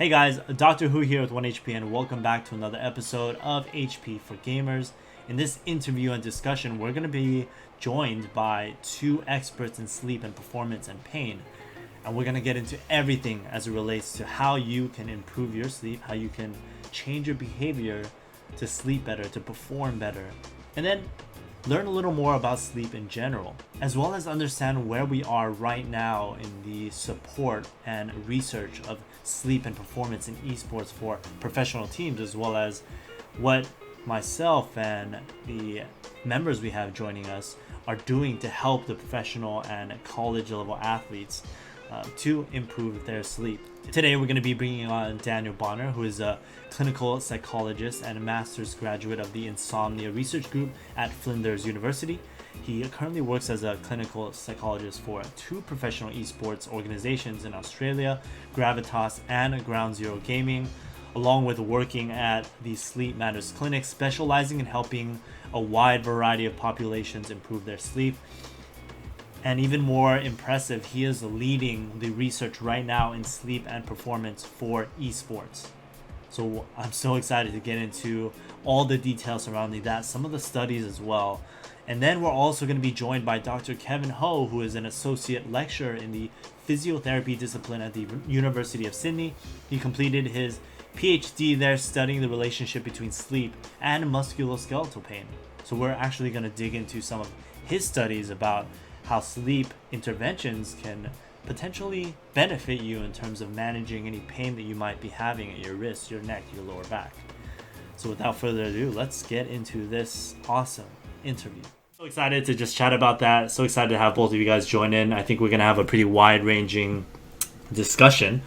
Hey guys, Dr. Who here with 1HP and welcome back to another episode of HP for Gamers. In this interview and discussion, we're going to be joined by two experts in sleep and performance and pain. And we're going to get into everything as it relates to how you can improve your sleep, how you can change your behavior to sleep better, to perform better. And then learn a little more about sleep in general, as well as understand where we are right now in the support and research of sleep and performance in esports for professional teams, as well as what myself and the members we have joining us are doing to help the professional and college level athletes to improve their sleep. Today we're going to be bringing on Daniel Bonnar, who is a clinical psychologist and a master's graduate of the insomnia research group at Flinders University. He currently works as a clinical psychologist for two professional esports organizations in Australia, Gravitas and Ground Zero Gaming, along with working at the Sleep Matters Clinic, specializing in helping a wide variety of populations improve their sleep. And even more impressive, he is leading the research right now in sleep and performance for esports. So I'm so excited to get into all the details surrounding that, some of the studies as well. And then we're also going to be joined by Dr. Kevin Ho, who is an associate lecturer in the physiotherapy discipline at the University of Sydney. He completed his PhD there studying the relationship between sleep and musculoskeletal pain. So we're actually going to dig into some of his studies about how sleep interventions can potentially benefit you in terms of managing any pain that you might be having at your wrist, your neck, your lower back. So without further ado, let's get into this awesome interview. So excited to just chat about that. So excited to have both of you guys join in. I think we're going to have a pretty wide-ranging discussion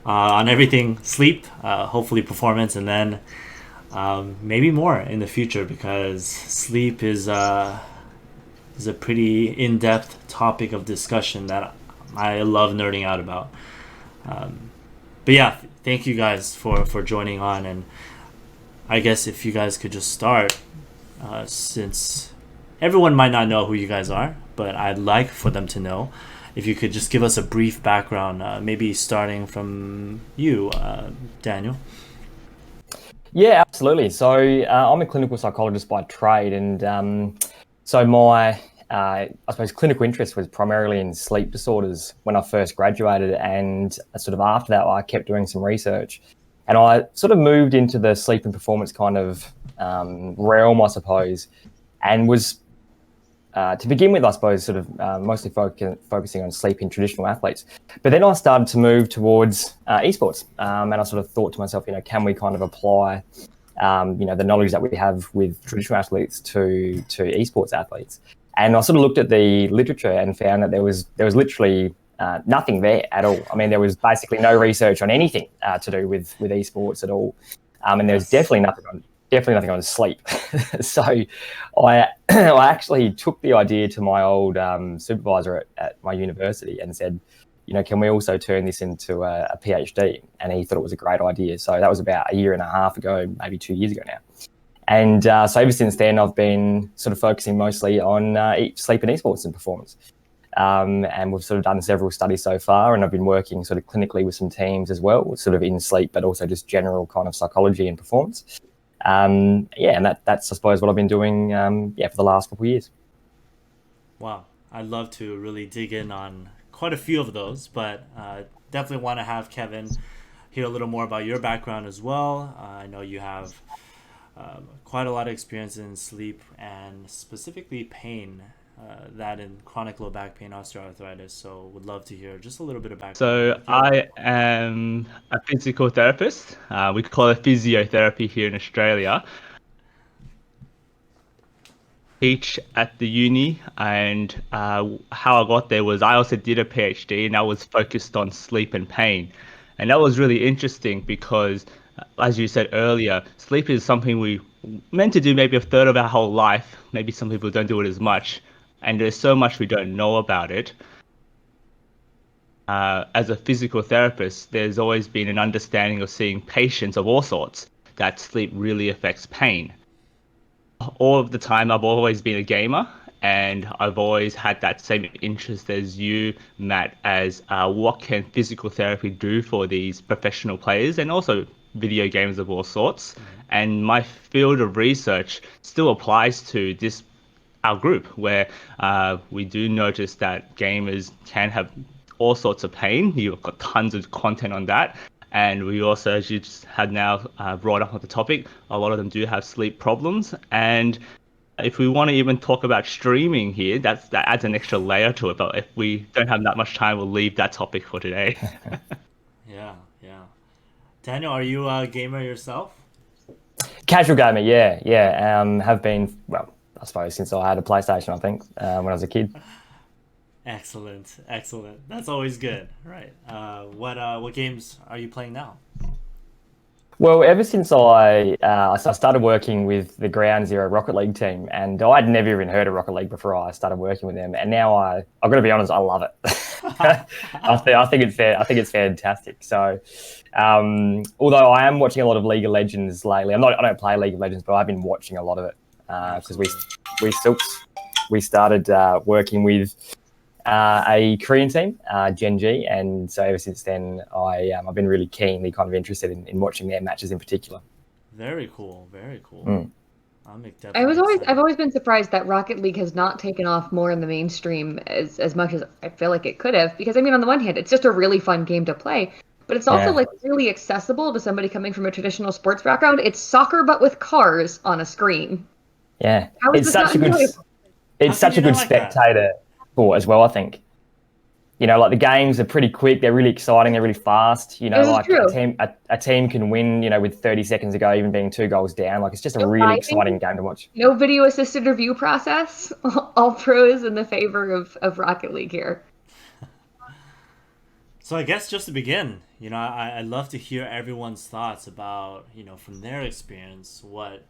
on everything sleep, hopefully performance, and then maybe more in the future, because sleep is a pretty in-depth topic of discussion that I love nerding out about. But yeah, thank you guys for joining on. And I guess if you guys could just start, since everyone might not know who you guys are, but I'd like for them to know. If you could just give us a brief background, maybe starting from you, Daniel. Yeah, absolutely. So I'm a clinical psychologist by trade, and so my, I suppose, clinical interest was primarily in sleep disorders when I first graduated, and sort of after that, I kept doing some research, and I sort of moved into the sleep and performance kind of realm, I suppose, and was, to begin with, I suppose, sort of mostly focusing on sleep in traditional athletes. But then I started to move towards esports, and I sort of thought to myself, can we kind of apply the knowledge that we have with traditional athletes to esports athletes? And I sort of looked at the literature and found that there was literally nothing there at all. I mean, there was basically no research on anything to do with esports at all, and there's definitely nothing on sleep. So I actually took the idea to my old supervisor at my university and said, can we also turn this into a PhD? And he thought it was a great idea. So that was about a year and a half ago, maybe 2 years ago now. And so ever since then, I've been sort of focusing mostly on sleep and esports and performance. And we've sort of done several studies so far, and I've been working sort of clinically with some teams as well, sort of in sleep, but also just general kind of psychology and performance. And that's I suppose what I've been doing for the last couple of years. Wow, I'd love to really dig in on quite a few of those, but definitely want to have Kevin hear a little more about your background as well. I know you have quite a lot of experience in sleep and specifically pain, that in chronic low back pain, osteoarthritis. So would love to hear just a little bit of background. So I am a physical therapist. We call it physiotherapy here in Australia. Teach at the uni, and how I got there was I also did a PhD, and I was focused on sleep and pain. And that was really interesting because, as you said earlier, sleep is something we meant to do maybe a third of our whole life. Maybe some people don't do it as much, and there's so much we don't know about it. As a physical therapist, there's always been an understanding of seeing patients of all sorts that sleep really affects pain. All of the time, I've always been a gamer, And I've always had that same interest as you, Matt, as what can physical therapy do for these professional players and also video games of all sorts. And my field of research still applies to this our group, where we do notice that gamers can have all sorts of pain. You've got tons of content on that. And we also, as you just had now brought up on the topic, a lot of them do have sleep problems. And if we want to even talk about streaming here, that adds an extra layer to it. But if we don't have that much time, we'll leave that topic for today. Yeah. Daniel, are you a gamer yourself? Casual gamer, yeah. Have been, well, I suppose since I had a PlayStation, I think, when I was a kid. Excellent. That's always good. Right. What games are you playing now? Well, ever since I started working with the Ground Zero Rocket League team, and I'd never even heard of Rocket League before I started working with them, and now I've got to be honest, I love it. I think it's fantastic. So, although I am watching a lot of League of Legends lately, I don't play League of Legends, but I've been watching a lot of it because we started working with a Korean team, Gen G, and so ever since then, I've been really keenly kind of interested in watching their matches in particular. Very cool. I've always been surprised that Rocket League has not taken off more in the mainstream as much as I feel like it could have. Because I mean, on the one hand, it's just a really fun game to play, but it's also like really accessible to somebody coming from a traditional sports background. It's soccer but with cars on a screen. Yeah, it's such a good spectator sport as well, I think. You know, like the games are pretty quick, they're really exciting, they're really fast. You know, like a team can win, you know, with 30 seconds to go, even being 2 goals down. Like it's just a really exciting game to watch. No video assisted review process. All pros in the favor of Rocket League here. So I guess just to begin, you know, I'd love to hear everyone's thoughts about, you know, from their experience, what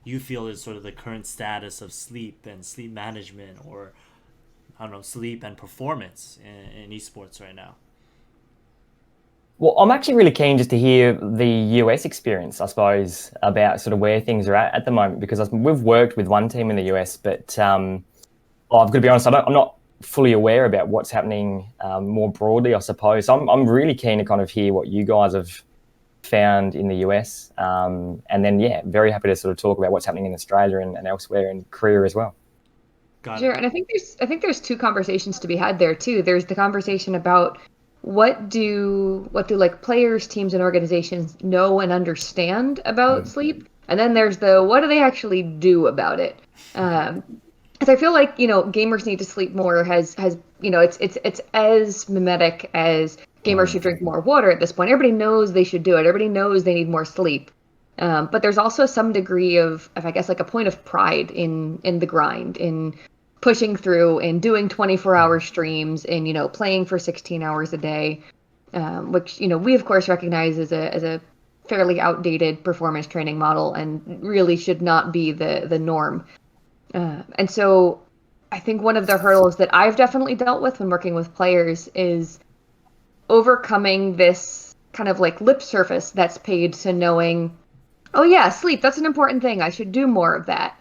you feel is sort of the current status of sleep and sleep management, or I don't know, sleep and performance in esports right now. Well, I'm actually really keen just to hear the US experience, I suppose, about sort of where things are at the moment, because we've worked with one team in the US, but I've got to be honest, I'm not fully aware about what's happening more broadly, I suppose. So I'm really keen to kind of hear what you guys have found in the US, and then very happy to sort of talk about what's happening in Australia and elsewhere in Korea as well. Sure, and I think there's 2 conversations to be had there too. There's the conversation about what do like players, teams, and organizations know and understand about sleep, and then there's the what do they actually do about it. Because I feel like, you know, gamers need to sleep more has you know, it's as mimetic as gamers should drink more water at this point. Everybody knows they should do it. Everybody knows they need more sleep. But there's also some degree of I guess like a point of pride in the grind, in pushing through and doing 24-hour streams and, you know, playing for 16 hours a day, which, you know, we of course recognize as a fairly outdated performance training model and really should not be the norm. And so I think one of the hurdles that I've definitely dealt with when working with players is overcoming this kind of like lip service that's paid to knowing, oh yeah, sleep, that's an important thing, I should do more of that.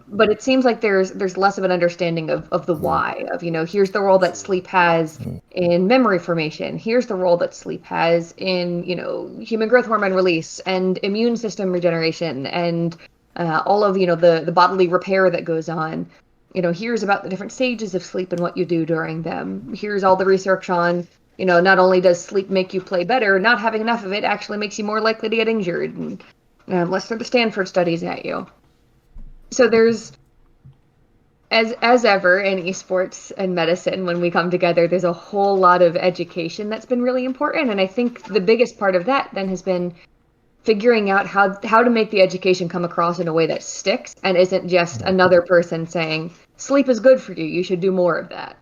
But it seems like there's less of an understanding of the why, of, you know, here's the role that sleep has in memory formation. Here's the role that sleep has in, you know, human growth hormone release and immune system regeneration and all of, you know, the bodily repair that goes on. You know, here's about the different stages of sleep and what you do during them. Here's all the research on, you know, not only does sleep make you play better, not having enough of it actually makes you more likely to get injured. And let's throw the Stanford studies at you. So there's, as ever in esports and medicine, when we come together, there's a whole lot of education that's been really important. And I think the biggest part of that then has been figuring out how to make the education come across in a way that sticks and isn't just another person saying, sleep is good for you, you should do more of that.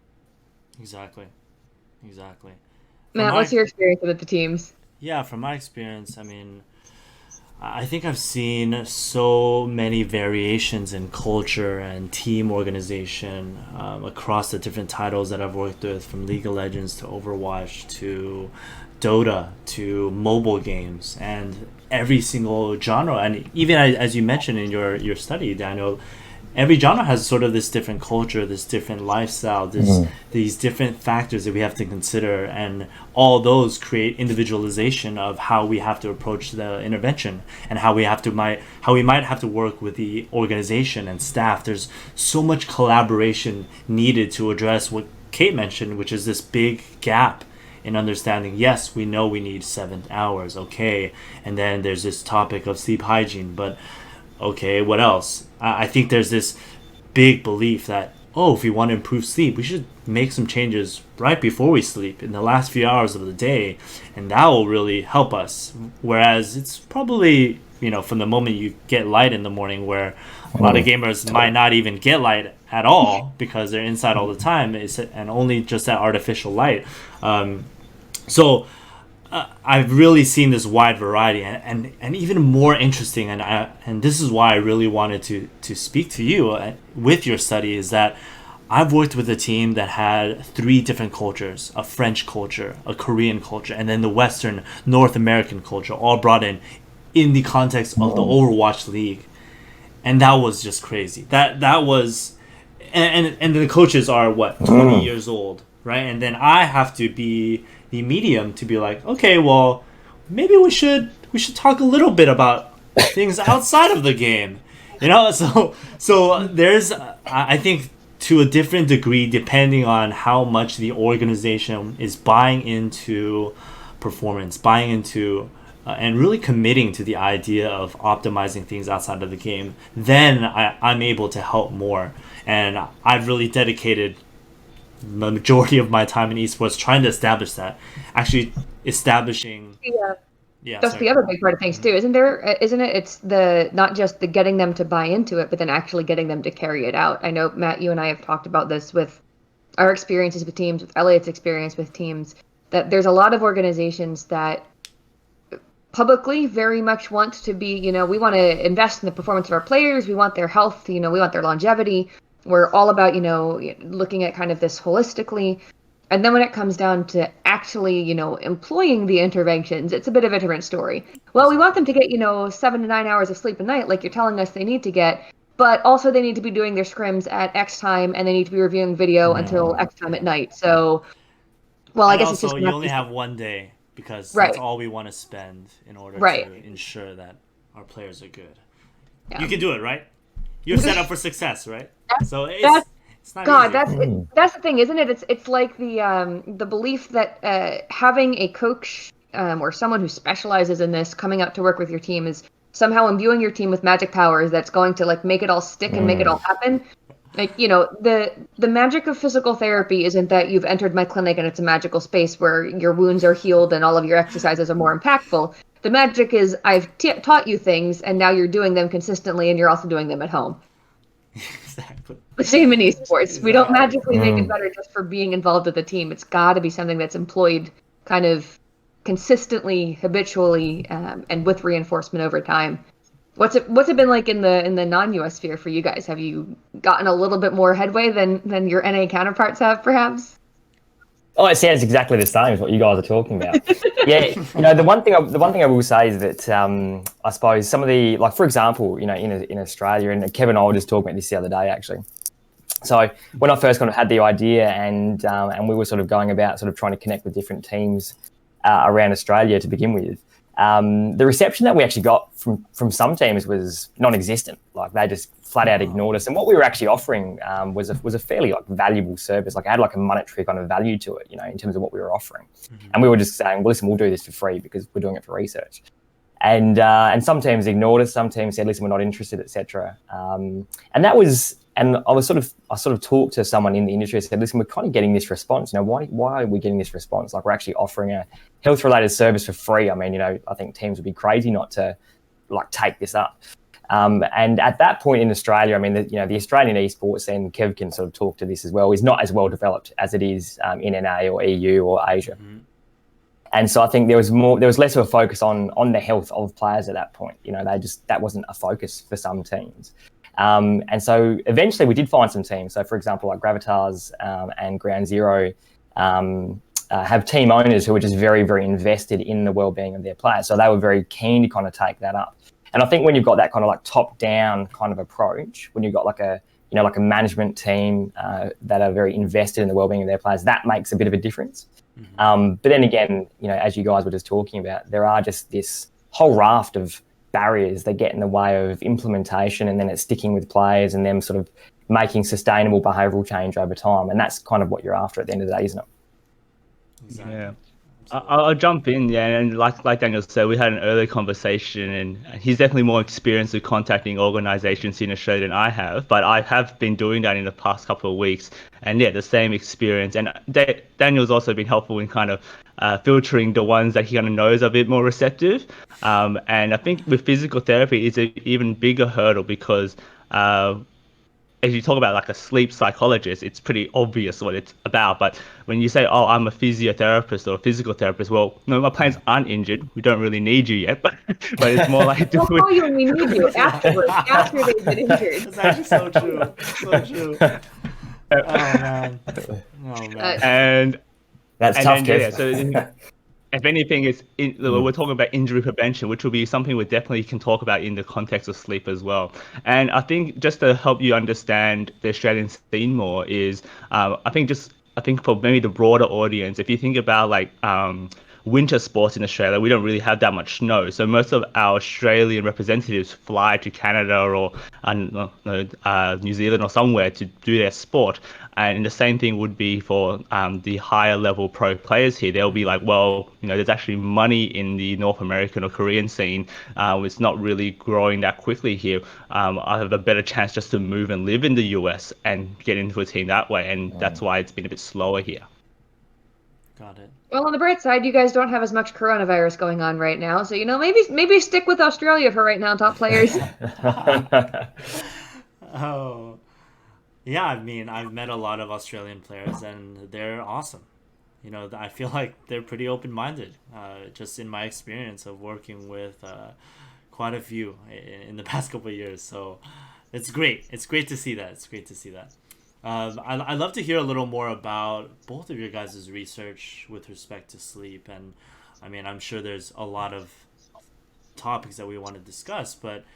Exactly. Matt, what's your experience with the teams? Yeah, from my experience, I mean, I think I've seen so many variations in culture and team organization across the different titles that I've worked with, from League of Legends to Overwatch to Dota to mobile games, and every single genre. And even as you mentioned in your study, Daniel, every genre has sort of this different culture, this different lifestyle, these different factors that we have to consider, and all those create individualization of how we have to approach the intervention and how we might have to work with the organization and staff. There's so much collaboration needed to address what Kate mentioned, which is this big gap in understanding. Yes, we know we need 7 hours, okay, and then there's this topic of sleep hygiene, but okay, what else? I think there's this big belief that, if we want to improve sleep, we should make some changes right before we sleep in the last few hours of the day, and that will really help us. Whereas it's probably, from the moment you get light in the morning, where a lot of gamers might not even get light at all because they're inside all the time, and only just that artificial light. So I've really seen this wide variety, and even more interesting, and this is why I really wanted to speak to you with your study, is that I've worked with a team that had 3 different cultures: a French culture, a Korean culture, and then the Western North American culture, all brought in the context of the Overwatch League. And that was just crazy. That was, and the coaches are 20 years old, right? And then I have to be the medium to be like, okay, well, maybe we should talk a little bit about things outside of the game, So there's, I think, to a different degree, depending on how much the organization is buying into performance, buying into and really committing to the idea of optimizing things outside of the game, then I'm able to help more. And I've really dedicated the majority of my time in esports trying to establish that. Actually establishing... Yeah, that's the other big part of things too, isn't it? It's the not just the getting them to buy into it, but then actually getting them to carry it out. I know, Matt, you and I have talked about this with our experiences with teams, with Elliot's experience with teams, that there's a lot of organizations that publicly very much want to be, we want to invest in the performance of our players, we want their health, we want their longevity. We're all about, looking at kind of this holistically. And then when it comes down to actually, employing the interventions, it's a bit of a different story. Well, we want them to get, 7 to 9 hours of sleep a night, like you're telling us they need to get, but also they need to be doing their scrims at X time, and they need to be reviewing video until X time at night. So, well, I guess also, it's just... you only have one day, because right. That's all we want to spend in order to ensure that our players are good. Yeah. You can do it, right? You're set up for success, right? So it's not easy. That's the thing, isn't it? It's like the belief that having a coach or someone who specializes in this coming out to work with your team is somehow imbuing your team with magic powers that's going to make it all stick and make it all happen. The magic of physical therapy isn't that you've entered my clinic and it's a magical space where your wounds are healed and all of your exercises are more impactful. The magic is I've taught you things, and now you're doing them consistently, and you're also doing them at home. Exactly. The same in esports. Exactly. We don't magically make it better just for being involved with the team. It's got to be something that's employed kind of consistently, habitually, and with reinforcement over time. What's it been like in the non-US sphere for you guys? Have you gotten a little bit more headway than your NA counterparts have, perhaps? Oh, it sounds exactly the same as what you guys are talking about. Yeah, the one thing I will say is that I suppose some of the, for example, in Australia, and Kevin and I were just talking about this the other day actually. So when I first kind of had the idea, and we were sort of going about sort of trying to connect with different teams around Australia to begin with, the reception that we actually got from some teams was non-existent. They just flat out ignored us. And what we were actually offering was a fairly valuable service. It had a monetary kind of value to it, in terms of what we were offering. Mm-hmm. And we were just saying, well, listen, we'll do this for free because we're doing it for research. And some teams ignored us. Some teams said, listen, we're not interested, etc. And that was, and I sort of talked to someone in the industry and said, listen, we're kind of getting this response. Why are we getting this response? We're actually offering a health-related service for free. I mean, I think teams would be crazy not to take this up. And at that point in Australia, I mean, the Australian esports, and Kev can sort of talk to this as well, is not as well developed as it is in NA or EU or Asia. Mm-hmm. And so I think there was less of a focus on the health of players at that point. That wasn't a focus for some teams. And so eventually we did find some teams. So for example, Gravitas and Ground Zero have team owners who are just very, very invested in the well-being of their players. So they were very keen to kind of take that up. And I think when you've got that kind of like top-down kind of approach, when you've got like a like a management team that are very invested in the well-being of their players, that makes a bit of a difference. But then again, as you guys were just talking about, there are just this whole raft of barriers that get in the way of implementation, and then it's sticking with players and them sort of making sustainable behavioural change over time. And that's kind of what you're after at the end of the day, isn't it? Exactly. Yeah. I'll jump in, and like Daniel said, we had an earlier conversation, and he's definitely more experienced with contacting organisations in Australia than I have, but I have been doing that in the past couple of weeks, and the same experience. And Daniel's also been helpful in kind of filtering the ones that he kind of knows are a bit more receptive. And I think with physical therapy, it's an even bigger hurdle because if you talk about like a sleep psychologist, it's pretty obvious what it's about. But when you say, oh, I'm a physiotherapist or a physical therapist, well, no, my players aren't injured. We don't really need you yet. But it's more like... We'll call you when we need you afterwards, after they've been injured. It's actually so true. So true. Oh, man. And that's tough, Kev. So if anything, we're talking about injury prevention, which will be something we definitely can talk about in the context of sleep as well. And I think just to help you understand the Australian scene more is, I think for maybe the broader audience, if you think about like winter sports in Australia, we don't really have that much snow. So most of our Australian representatives fly to Canada or New Zealand or somewhere to do their sport. And the same thing would be for the higher level pro players here. They'll be like, well, there's actually money in the North American or Korean scene. It's not really growing that quickly here. I have a better chance just to move and live in the US and get into a team that way. And that's why it's been a bit slower here. Got it. Well, on the bright side, you guys don't have as much coronavirus going on right now. So, maybe stick with Australia for right now, top players. Oh. Yeah, I mean, I've met a lot of Australian players, and they're awesome. I feel like they're pretty open-minded, just in my experience of working with quite a few in the past couple of years. So it's great. It's great to see that. I'd love to hear a little more about both of your guys' research with respect to sleep. And, I mean, I'm sure there's a lot of topics that we want to discuss, but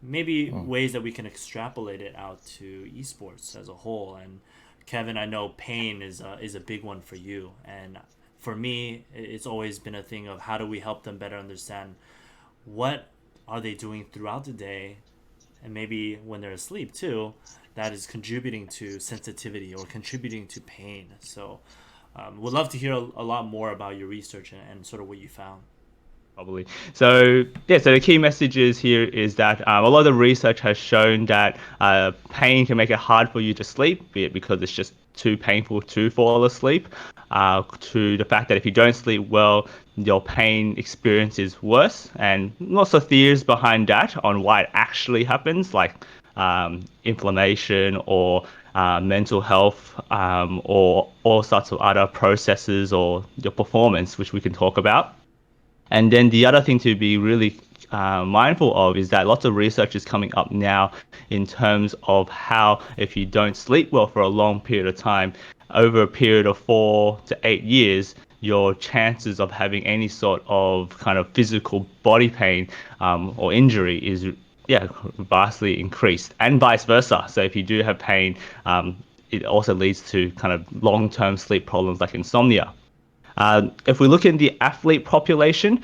maybe ways that we can extrapolate it out to esports as a whole. And Kevin, I know pain is a big one for you, and for me, it's always been a thing of how do we help them better understand what are they doing throughout the day, and maybe when they're asleep too, that is contributing to sensitivity or contributing to pain. So we'd love to hear a lot more about your research and sort of what you found. Probably. So the key messages here is that a lot of the research has shown that pain can make it hard for you to sleep, be it because it's just too painful to fall asleep, to the fact that if you don't sleep well, your pain experience is worse, and lots of theories behind that on why it actually happens, like inflammation or mental health, or all sorts of other processes or your performance, which we can talk about. And then the other thing to be really mindful of is that lots of research is coming up now in terms of how if you don't sleep well for a long period of time, over a period of 4 to 8 years, your chances of having any sort of kind of physical body pain or injury is vastly increased, and vice versa. So if you do have pain, it also leads to kind of long-term sleep problems like insomnia. If we look in the athlete population,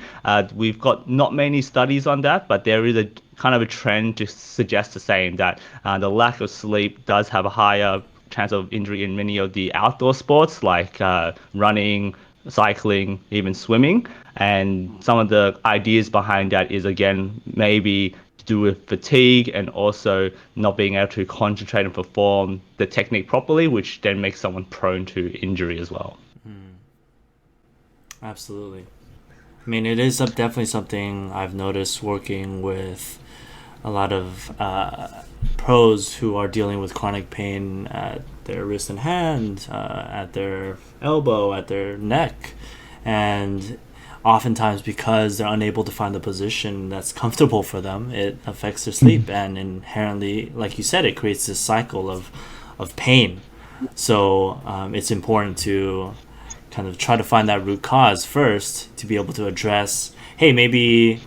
we've got not many studies on that, but there is a kind of a trend to suggest the same, that the lack of sleep does have a higher chance of injury in many of the outdoor sports like running, cycling, even swimming. And some of the ideas behind that is, again, maybe to do with fatigue and also not being able to concentrate and perform the technique properly, which then makes someone prone to injury as well. Absolutely. I mean, it is definitely something I've noticed working with a lot of pros who are dealing with chronic pain at their wrist and hand, at their elbow, at their neck. And oftentimes, because they're unable to find the position that's comfortable for them, it affects their sleep. And inherently, like you said, it creates this cycle of pain. So it's important to kind of try to find that root cause first to be able to address, hey, maybe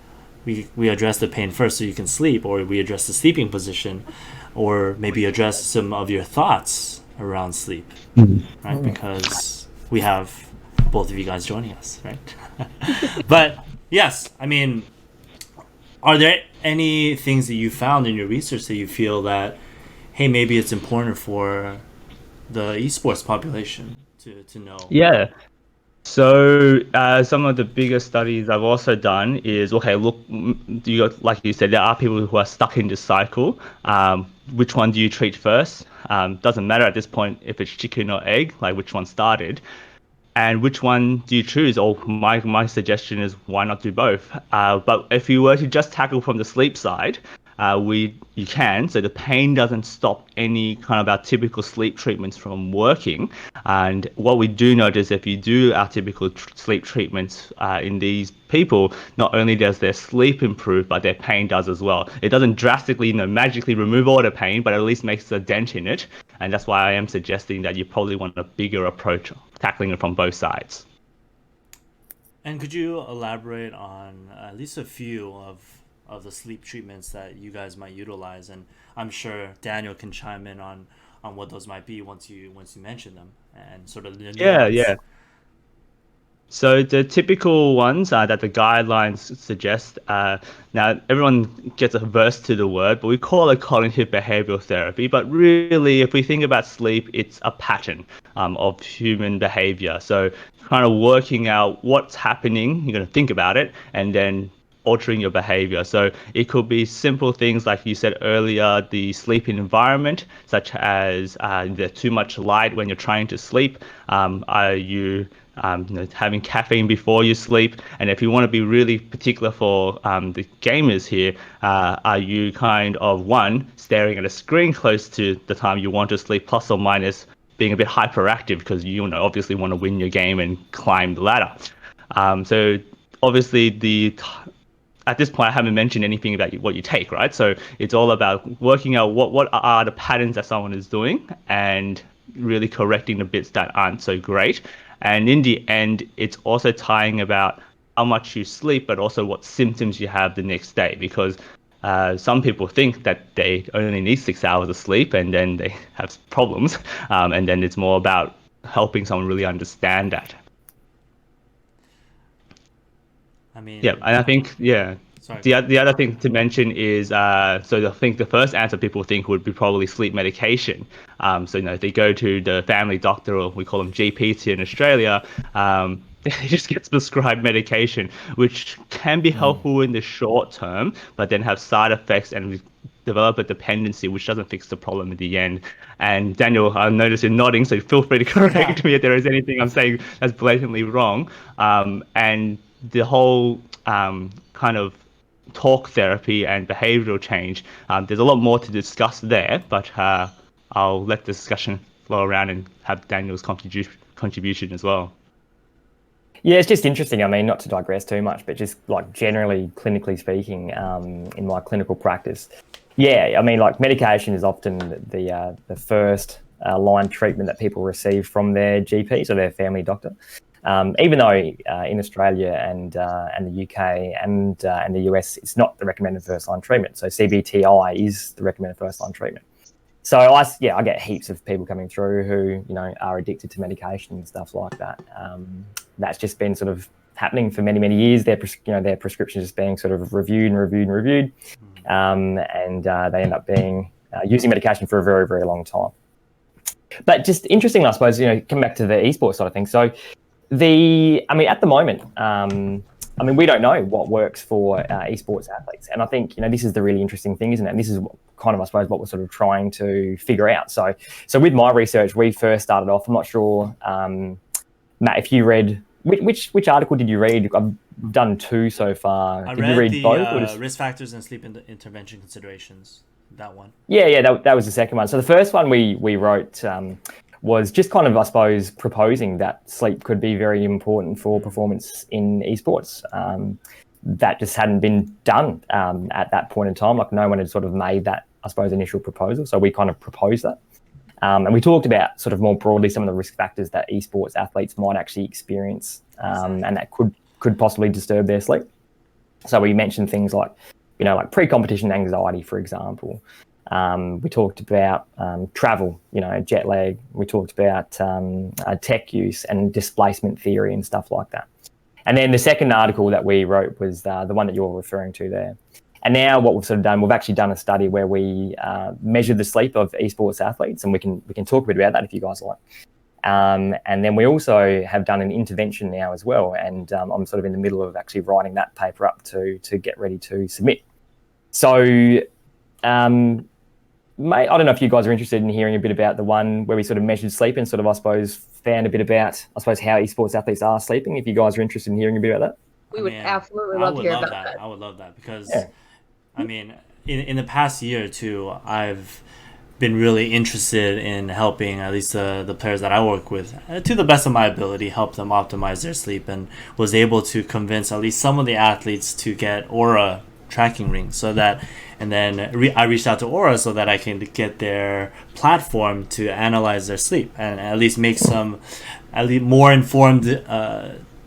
we address the pain first so you can sleep, or we address the sleeping position, or maybe address some of your thoughts around sleep, right? Because we have both of you guys joining us, right? But yes, I mean, are there any things that you found in your research that you feel that, hey, maybe it's important for the esports population to know? Yeah. So some of the bigger studies I've also done is, okay, look, like you said, there are people who are stuck in this cycle. Which one do you treat first? Doesn't matter at this point if it's chicken or egg, like which one started. And which one do you choose? Or my suggestion is, why not do both? But if you were to just tackle from the sleep side, you can. So the pain doesn't stop any kind of our typical sleep treatments from working. And what we do notice, if you do our typical sleep treatments in these people, not only does their sleep improve, but their pain does as well. It doesn't drastically, magically remove all the pain, but at least makes a dent in it. And that's why I am suggesting that you probably want a bigger approach, tackling it from both sides. And could you elaborate on at least a few of the sleep treatments that you guys might utilize? And I'm sure Daniel can chime in on what those might be once you mention them, and sort of the nuance. Yeah. So the typical ones that the guidelines suggest, now everyone gets averse to the word, but we call it cognitive behavioral therapy. But really, if we think about sleep, it's a pattern of human behavior. So kind of working out what's happening, you're going to think about it, and then altering your behavior. So it could be simple things like you said earlier, the sleeping environment, such as there's too much light when you're trying to sleep. Are you having caffeine before you sleep? And if you want to be really particular for the gamers here, are you kind of staring at a screen close to the time you want to sleep, plus or minus being a bit hyperactive because you obviously want to win your game and climb the ladder. So obviously at this point, I haven't mentioned anything about what you take, right? So it's all about working out what are the patterns that someone is doing and really correcting the bits that aren't so great. And in the end, it's also tying about how much you sleep, but also what symptoms you have the next day. Because some people think that they only need 6 hours of sleep and then they have problems. And then it's more about helping someone really understand that. I mean, yeah, and I think, sorry. The other thing to mention is, so I think the first answer people think would be probably sleep medication. So, if they go to the family doctor, or we call them GPs here in Australia, they just get prescribed medication, which can be helpful in the short term, but then have side effects and develop a dependency, which doesn't fix the problem in the end. And Daniel, I noticed you're nodding, so feel free to correct me if there is anything I'm saying that's blatantly wrong. And the whole kind of talk therapy and behavioral change, there's a lot more to discuss there, but I'll let the discussion flow around and have Daniel's contribution as well. Yeah, it's just interesting. I mean, not to digress too much, but just like generally clinically speaking, in my clinical practice, I mean, like medication is often the first line treatment that people receive from their GP, so their family doctor. Even though in Australia and the UK and the US, it's not the recommended first line treatment. So CBTI is the recommended first line treatment. So I get heaps of people coming through who are addicted to medication and stuff like that. That's just been sort of happening for many years. Their prescriptions just being sort of reviewed, and they end up being using medication for a very, very long time. But just interesting, I suppose, come back to the esports side of things. So at the moment, we don't know what works for esports athletes. And I think, this is the really interesting thing, isn't it? And this is kind of, I suppose, what we're sort of trying to figure out. So with my research, we first started off, I'm not sure, Matt, if you read, which article did you read? I've done 2 so far. Did you read both? The risk factors and sleep intervention considerations, that one. Yeah, that was the second one. So the first one we wrote was just kind of, I suppose, proposing that sleep could be very important for performance in esports. That just hadn't been done at that point in time. Like no one had sort of made that, I suppose, initial proposal. So we kind of proposed that. And we talked about sort of more broadly some of the risk factors that esports athletes might actually experience and that could possibly disturb their sleep. So we mentioned things like, like pre-competition anxiety, for example. We talked about travel, jet lag. We talked about tech use and displacement theory and stuff like that. And then the second article that we wrote was the one that you're referring to there. And now what we've sort of done, we've actually done a study where we measured the sleep of esports athletes, and we can talk a bit about that if you guys like. And then we also have done an intervention now as well, and I'm sort of in the middle of actually writing that paper up to get ready to submit. So, mate, I don't know if you guys are interested in hearing a bit about the one where we sort of measured sleep and sort of, I suppose, found a bit about, how esports athletes are sleeping. If you guys are interested in hearing a bit about that. We would absolutely love to hear about that. I would love that because, I mean, in the past year or two, I've been really interested in helping at least the players that I work with, to the best of my ability, help them optimize their sleep, and was able to convince at least some of the athletes to get Aura tracking rings, so that, and then I reached out to Aura so that I can get their platform to analyze their sleep and at least make some more informed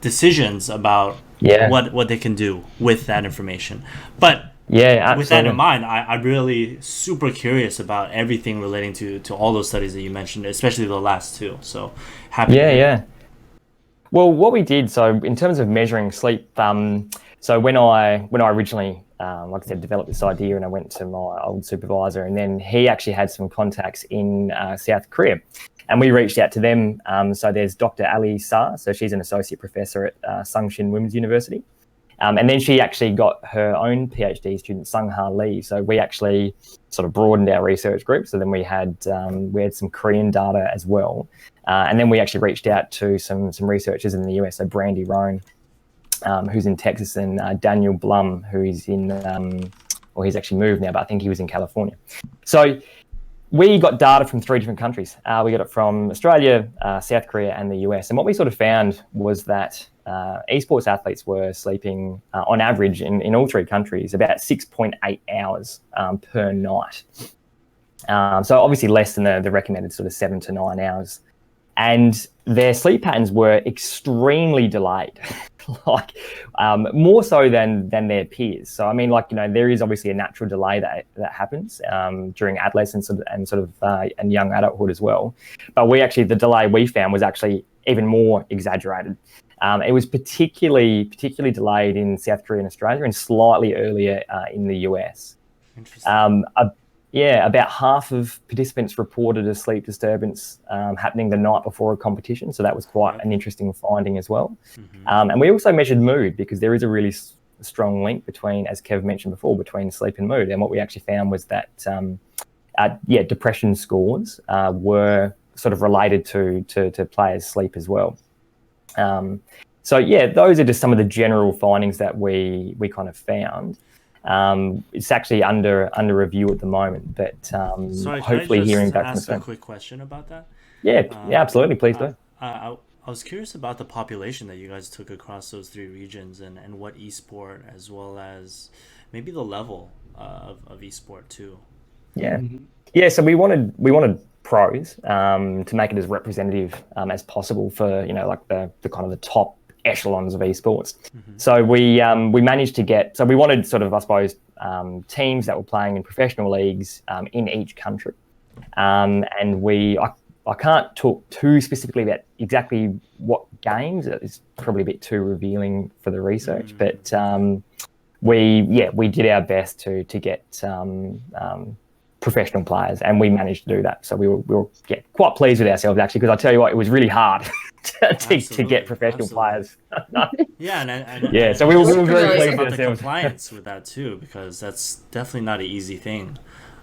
decisions about what they can do with that information. But with that in mind, I'm really super curious about everything relating to all those studies that you mentioned, especially the last two. So happy. Yeah. Well, what we did, so in terms of measuring sleep, so when I originally, like I said, developed this idea, and I went to my old supervisor, and then he actually had some contacts in South Korea, and we reached out to them. So there's Dr. Ali Sa, so she's an associate professor at Sungsin Women's University. And then she actually got her own PhD student, Sangha Lee. So we actually sort of broadened our research group. So then we had some Korean data as well. And then we actually reached out to some researchers in the US, so Brandy Roane, who's in Texas, and Daniel Blum, who's he's actually moved now, but I think he was in California. So we got data from 3 different countries. We got it from Australia, South Korea, and the US. And what we sort of found was that esports athletes were sleeping on average in all 3 countries about 6.8 hours per night. So obviously less than the recommended sort of 7 to 9 hours. And their sleep patterns were extremely delayed, like more so than their peers. So I mean, there is obviously a natural delay that happens during adolescence and young adulthood as well. But the delay we found was actually even more exaggerated. It was particularly delayed in South Korea and Australia, and slightly earlier in the US. Interesting. About half of participants reported a sleep disturbance happening the night before a competition. So that was quite an interesting finding as well. Mm-hmm. And we also measured mood, because there is a really strong link between, as Kev mentioned before, between sleep and mood. And what we actually found was that, depression scores were sort of related to players' sleep as well. Those are just some of the general findings that we kind of found. It's actually under review at the moment, but Sorry, hopefully hearing back from ask a quick question about that. Yeah, absolutely. Please do. I was curious about the population that you guys took across those 3 regions, and what esport, as well as maybe the level of esport too. Yeah. Mm-hmm. Yeah. So we wanted pros to make it as representative as possible for the kind of the top echelons of esports. Mm-hmm. So we managed to get, so we wanted sort of, I suppose, teams that were playing in professional leagues in each country. And I can't talk too specifically about exactly what games. It's probably a bit too revealing for the research, but we did our best to get professional players, and we managed to do that. So we were quite pleased with ourselves, actually, because I tell you what, it was really hard to get professional players. So we were very pleased with ourselves. The compliance with that too, because that's definitely not an easy thing.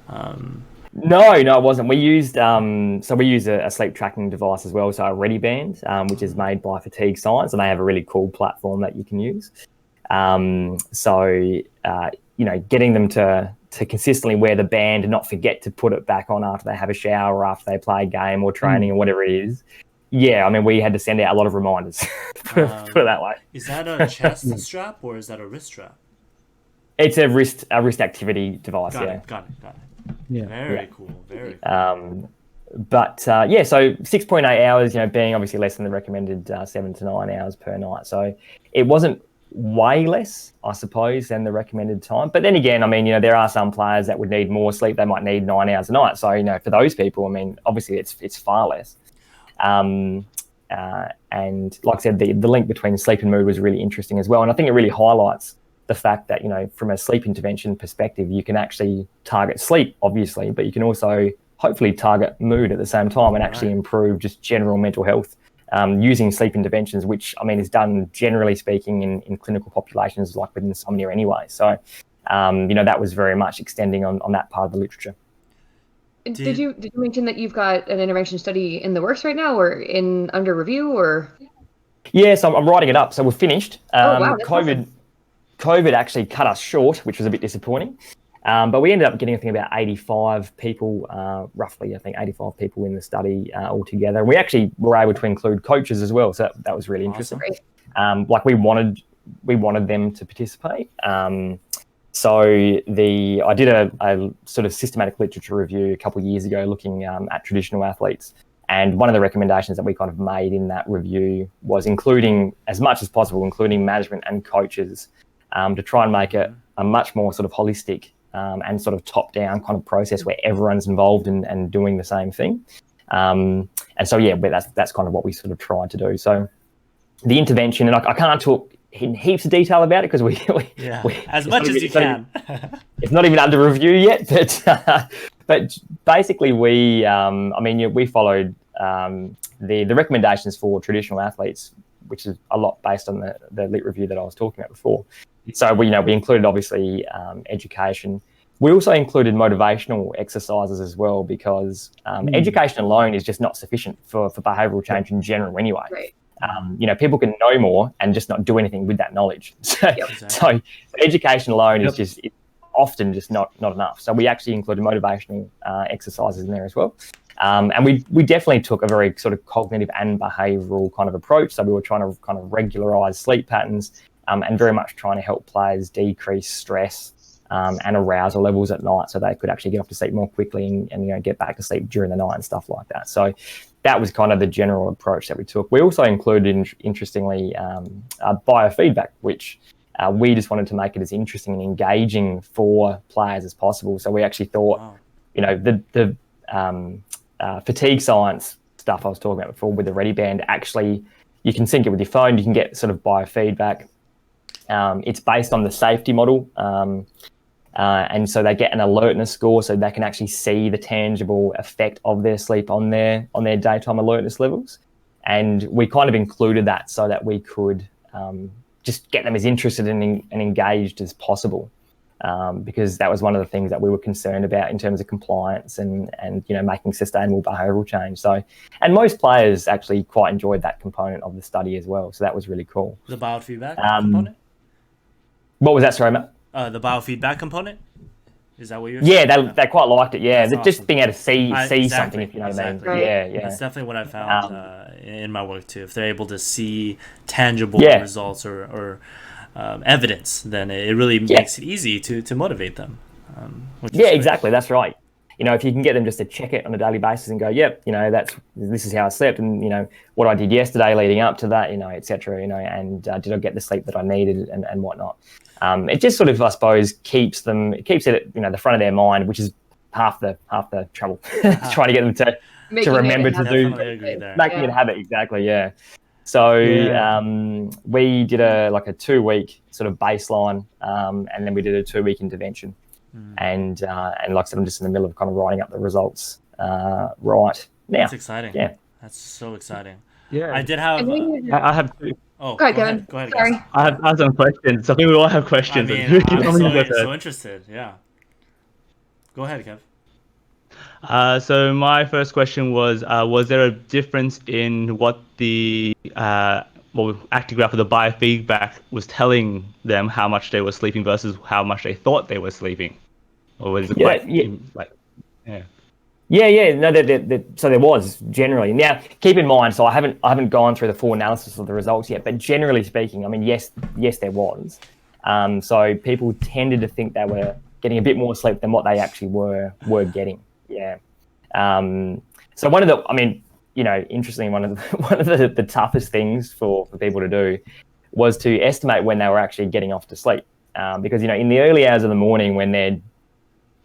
No, it wasn't. We used a sleep tracking device as well, so a Ready Band, which is made by Fatigue Science, and they have a really cool platform that you can use. Getting them to consistently wear the band and not forget to put it back on after they have a shower or after they play a game or training or whatever it is. Yeah, I mean, we had to send out a lot of reminders, put it that way. Is that a chest strap or is that a wrist strap? It's a wrist activity device. Got it. Yeah. Very cool. So 6.8 hours, being obviously less than the recommended 7 to 9 hours per night. So it wasn't way less, I suppose, than the recommended time. But then again, I mean, there are some players that would need more sleep. They might need 9 hours a night. So, for those people, I mean, obviously it's far less. And like I said, the link between sleep and mood was really interesting as well. And I think it really highlights the fact that, from a sleep intervention perspective, you can actually target sleep, obviously, but you can also hopefully target mood at the same time and actually improve just general mental health using sleep interventions, which, I mean, is done, generally speaking, in clinical populations like with insomnia anyway. So, that was very much extending on that part of the literature. Did you mention that you've got an intervention study in the works right now, or under review, or? Yeah, so I'm writing it up. So we're finished. Wow, that's awesome. COVID actually cut us short, which was a bit disappointing. But we ended up getting, I think, about 85 people, roughly, I think 85 people in the study altogether. We actually were able to include coaches as well, so that was really interesting. Like we wanted them to participate. So I did a sort of systematic literature review a couple of years ago looking at traditional athletes. And one of the recommendations that we kind of made in that review was including, as much as possible, including management and coaches to try and make it a much more sort of holistic and sort of top-down kind of process where everyone's involved and doing the same thing. And so, yeah, but that's kind of what we sort of tried to do. So the intervention, and I can't talk in heaps of detail about it because we as much as you can. It's not even under review yet, but basically we followed the recommendations for traditional athletes, which is a lot based on the lit review that I was talking about before. So we included obviously education. We also included motivational exercises as well because education alone is just not sufficient for behavioural change in general anyway. Right. People can know more and just not do anything with that knowledge. So education alone is just often just not enough. So we actually included motivational exercises in there as well. And we definitely took a very sort of cognitive and behavioural kind of approach. So we were trying to kind of regularise sleep patterns and very much trying to help players decrease stress and arousal levels at night so they could actually get off to sleep more quickly and get back to sleep during the night and stuff like that. So that was kind of the general approach that we took. We also included, interestingly, biofeedback, which we just wanted to make it as interesting and engaging for players as possible. So we actually thought, the fatigue science stuff I was talking about before with the Ready Band, actually you can sync it with your phone, you can get sort of biofeedback. It's based on the safety model. And so they get an alertness score so they can actually see the tangible effect of their sleep on their daytime alertness levels. And we kind of included that so that we could just get them as interested and engaged as possible. Because that was one of the things that we were concerned about in terms of compliance and making sustainable behavioural change. So, and most players actually quite enjoyed that component of the study as well. So that was really cool. The biofeedback component? What was that, sorry, Matt? The biofeedback component? Is that what you're saying? Yeah, they quite liked it. Yeah, That's just awesome. being able to see Exactly, something, if you know what I mean. exactly. Yeah. That's definitely what I found in my work too. If they're able to see tangible results or evidence, then it really makes it easy to motivate them. Exactly. That's right. If you can get them just to check it on a daily basis and go, this is how I slept, and what I did yesterday leading up to that, et cetera, and did I get the sleep that I needed and whatnot. It just sort of, I suppose, keeps it at the front of their mind, which is half the trouble. Trying to get them to remember to do, making it a habit. Exactly. Yeah. So we did a 2-week sort of baseline, and then we did a 2-week intervention. And like I said, I'm just in the middle of kind of writing up the results right now. That's exciting. Yeah, that's so exciting. Yeah, I did have. I have two. Oh, go ahead, Kevin. Sorry. Guys. I have some questions. I think we all have questions. I mean, I'm so interested. Yeah. Go ahead, Kev. So my first question was there a difference in what the actigraph or the biofeedback was telling them how much they were sleeping versus how much they thought they were sleeping? Or was it So there was generally. Now, keep in mind, so I haven't gone through the full analysis of the results yet, but generally speaking, I mean, yes, there was. So people tended to think they were getting a bit more sleep than what they actually were getting. Yeah. So interestingly, one of the toughest things for people to do was to estimate when they were actually getting off to sleep. Because, in the early hours of the morning when they're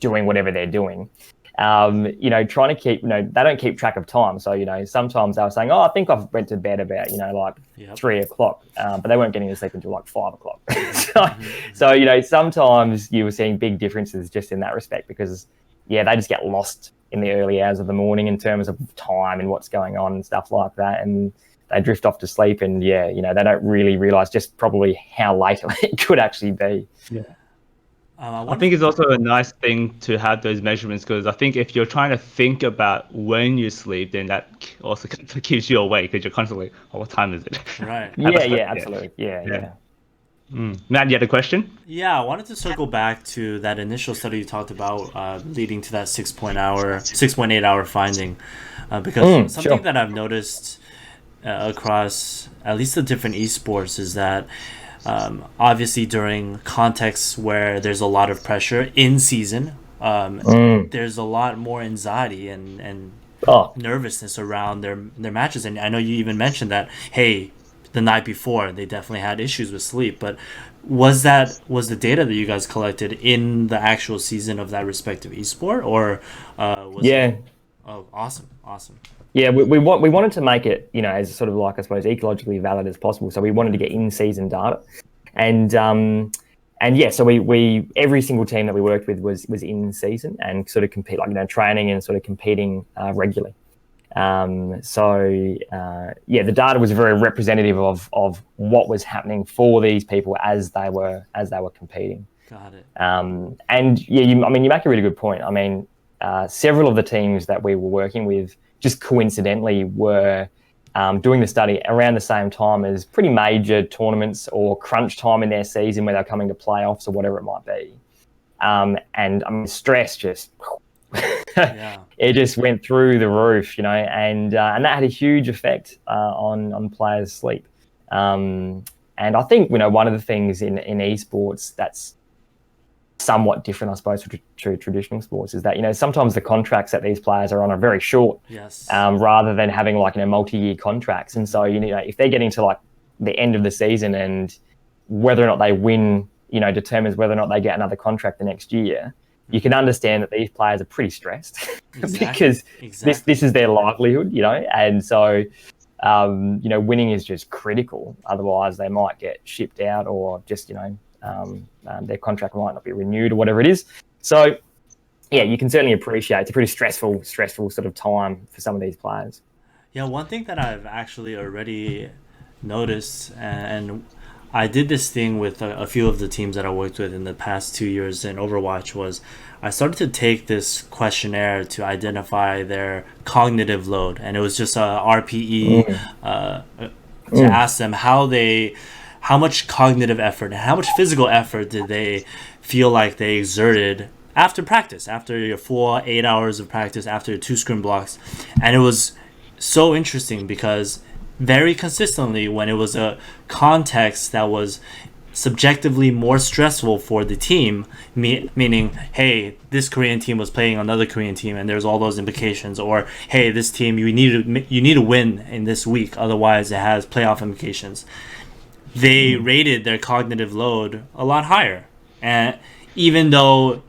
doing whatever they're doing, trying to keep, they don't keep track of time. So, sometimes they were saying, I think I went to bed about, 3 o'clock, but they weren't getting to sleep until like 5 o'clock. So, sometimes you were seeing big differences just in that respect because, they just get lost in the early hours of the morning in terms of time and what's going on and stuff like that. And they drift off to sleep and, they don't really realise just probably how late it could actually be. Yeah. I think it's also a nice thing to have those measurements because I think if you're trying to think about when you sleep, then that also keeps you awake because you're constantly, what time is it? Right. Absolutely. Yeah. Matt, you had a question? Yeah, I wanted to circle back to that initial study you talked about leading to that 6.8 hour finding because something that I've noticed across at least the different esports is that obviously during contexts where there's a lot of pressure in season, there's a lot more anxiety and nervousness around their matches. And I know you even mentioned that, hey, the night before they definitely had issues with sleep, but was the data that you guys collected in the actual season of that respective esport, or Oh, awesome. Yeah, we wanted to make it, as sort of like, I suppose, ecologically valid as possible. So we wanted to get in-season data, so we every single team that we worked with was in season and sort of compete, training and sort of competing regularly. The data was very representative of what was happening for these people as they were competing. Got it. You make a really good point. Several of the teams that we were working with just coincidentally were doing the study around the same time as pretty major tournaments or crunch time in their season where they're coming to playoffs or whatever it might be. Stress just it just went through the roof, and that had a huge effect on players' sleep. And I think one of the things in esports that's somewhat different, I suppose, to traditional sports is that sometimes the contracts that these players are on are very short, rather than having multi-year contracts. And so if they're getting to the end of the season and whether or not they win, determines whether or not they get another contract the next year, you can understand that these players are pretty stressed because this is their livelihood, and so winning is just critical. Otherwise, they might get shipped out or just their contract might not be renewed or whatever it is. So, you can certainly appreciate it's a pretty stressful sort of time for some of these players. Yeah, one thing that I've actually already noticed, and I did this thing with a few of the teams that I worked with in the past 2 years in Overwatch, was I started to take this questionnaire to identify their cognitive load, and it was just a RPE to ask them how much cognitive effort and how much physical effort did they feel like they exerted after practice, after your full 8 hours of practice, after 2 scrim blocks. And it was so interesting because very consistently when it was a context that was subjectively more stressful for the team, meaning, hey, this Korean team was playing another Korean team and there's all those implications, or hey, this team, you need to win in this week, otherwise it has playoff implications. They rated their cognitive load a lot higher, and even though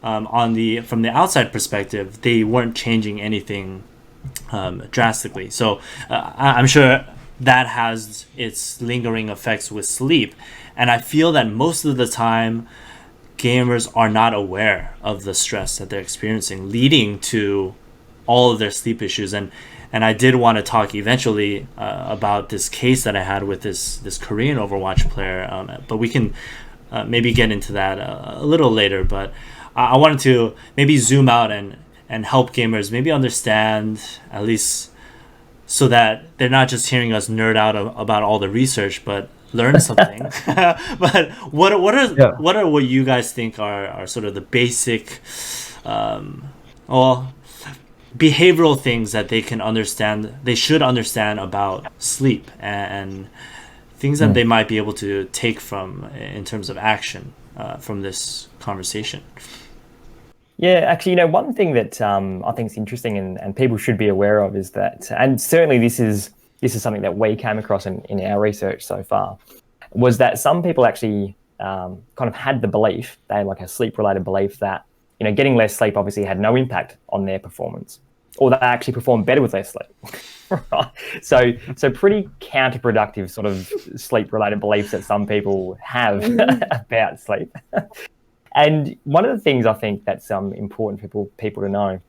from the outside perspective they weren't changing anything drastically. So I'm sure that has its lingering effects with sleep, and I feel that most of the time gamers are not aware of the stress that they're experiencing, leading to all of their sleep issues. And I did want to talk eventually about this case that I had with this Korean Overwatch player, but we can maybe get into that a little later. But I wanted to maybe zoom out and help gamers maybe understand, at least so that they're not just hearing us nerd out about all the research, but learn something. But what are what you guys think are sort of the basic behavioral things that they should understand about sleep, and things that they might be able to take from in terms of action from this conversation? Yeah, actually, one thing that I think is interesting and people should be aware of is that, and certainly this is something that we came across in our research so far, was that some people actually kind of had the belief, they had like a sleep-related belief that, you know, getting less sleep obviously had no impact on their performance, or they actually performed better with less sleep. Right? So pretty counterproductive sort of sleep-related beliefs that some people have about sleep. And one of the things I think that's important for people to know,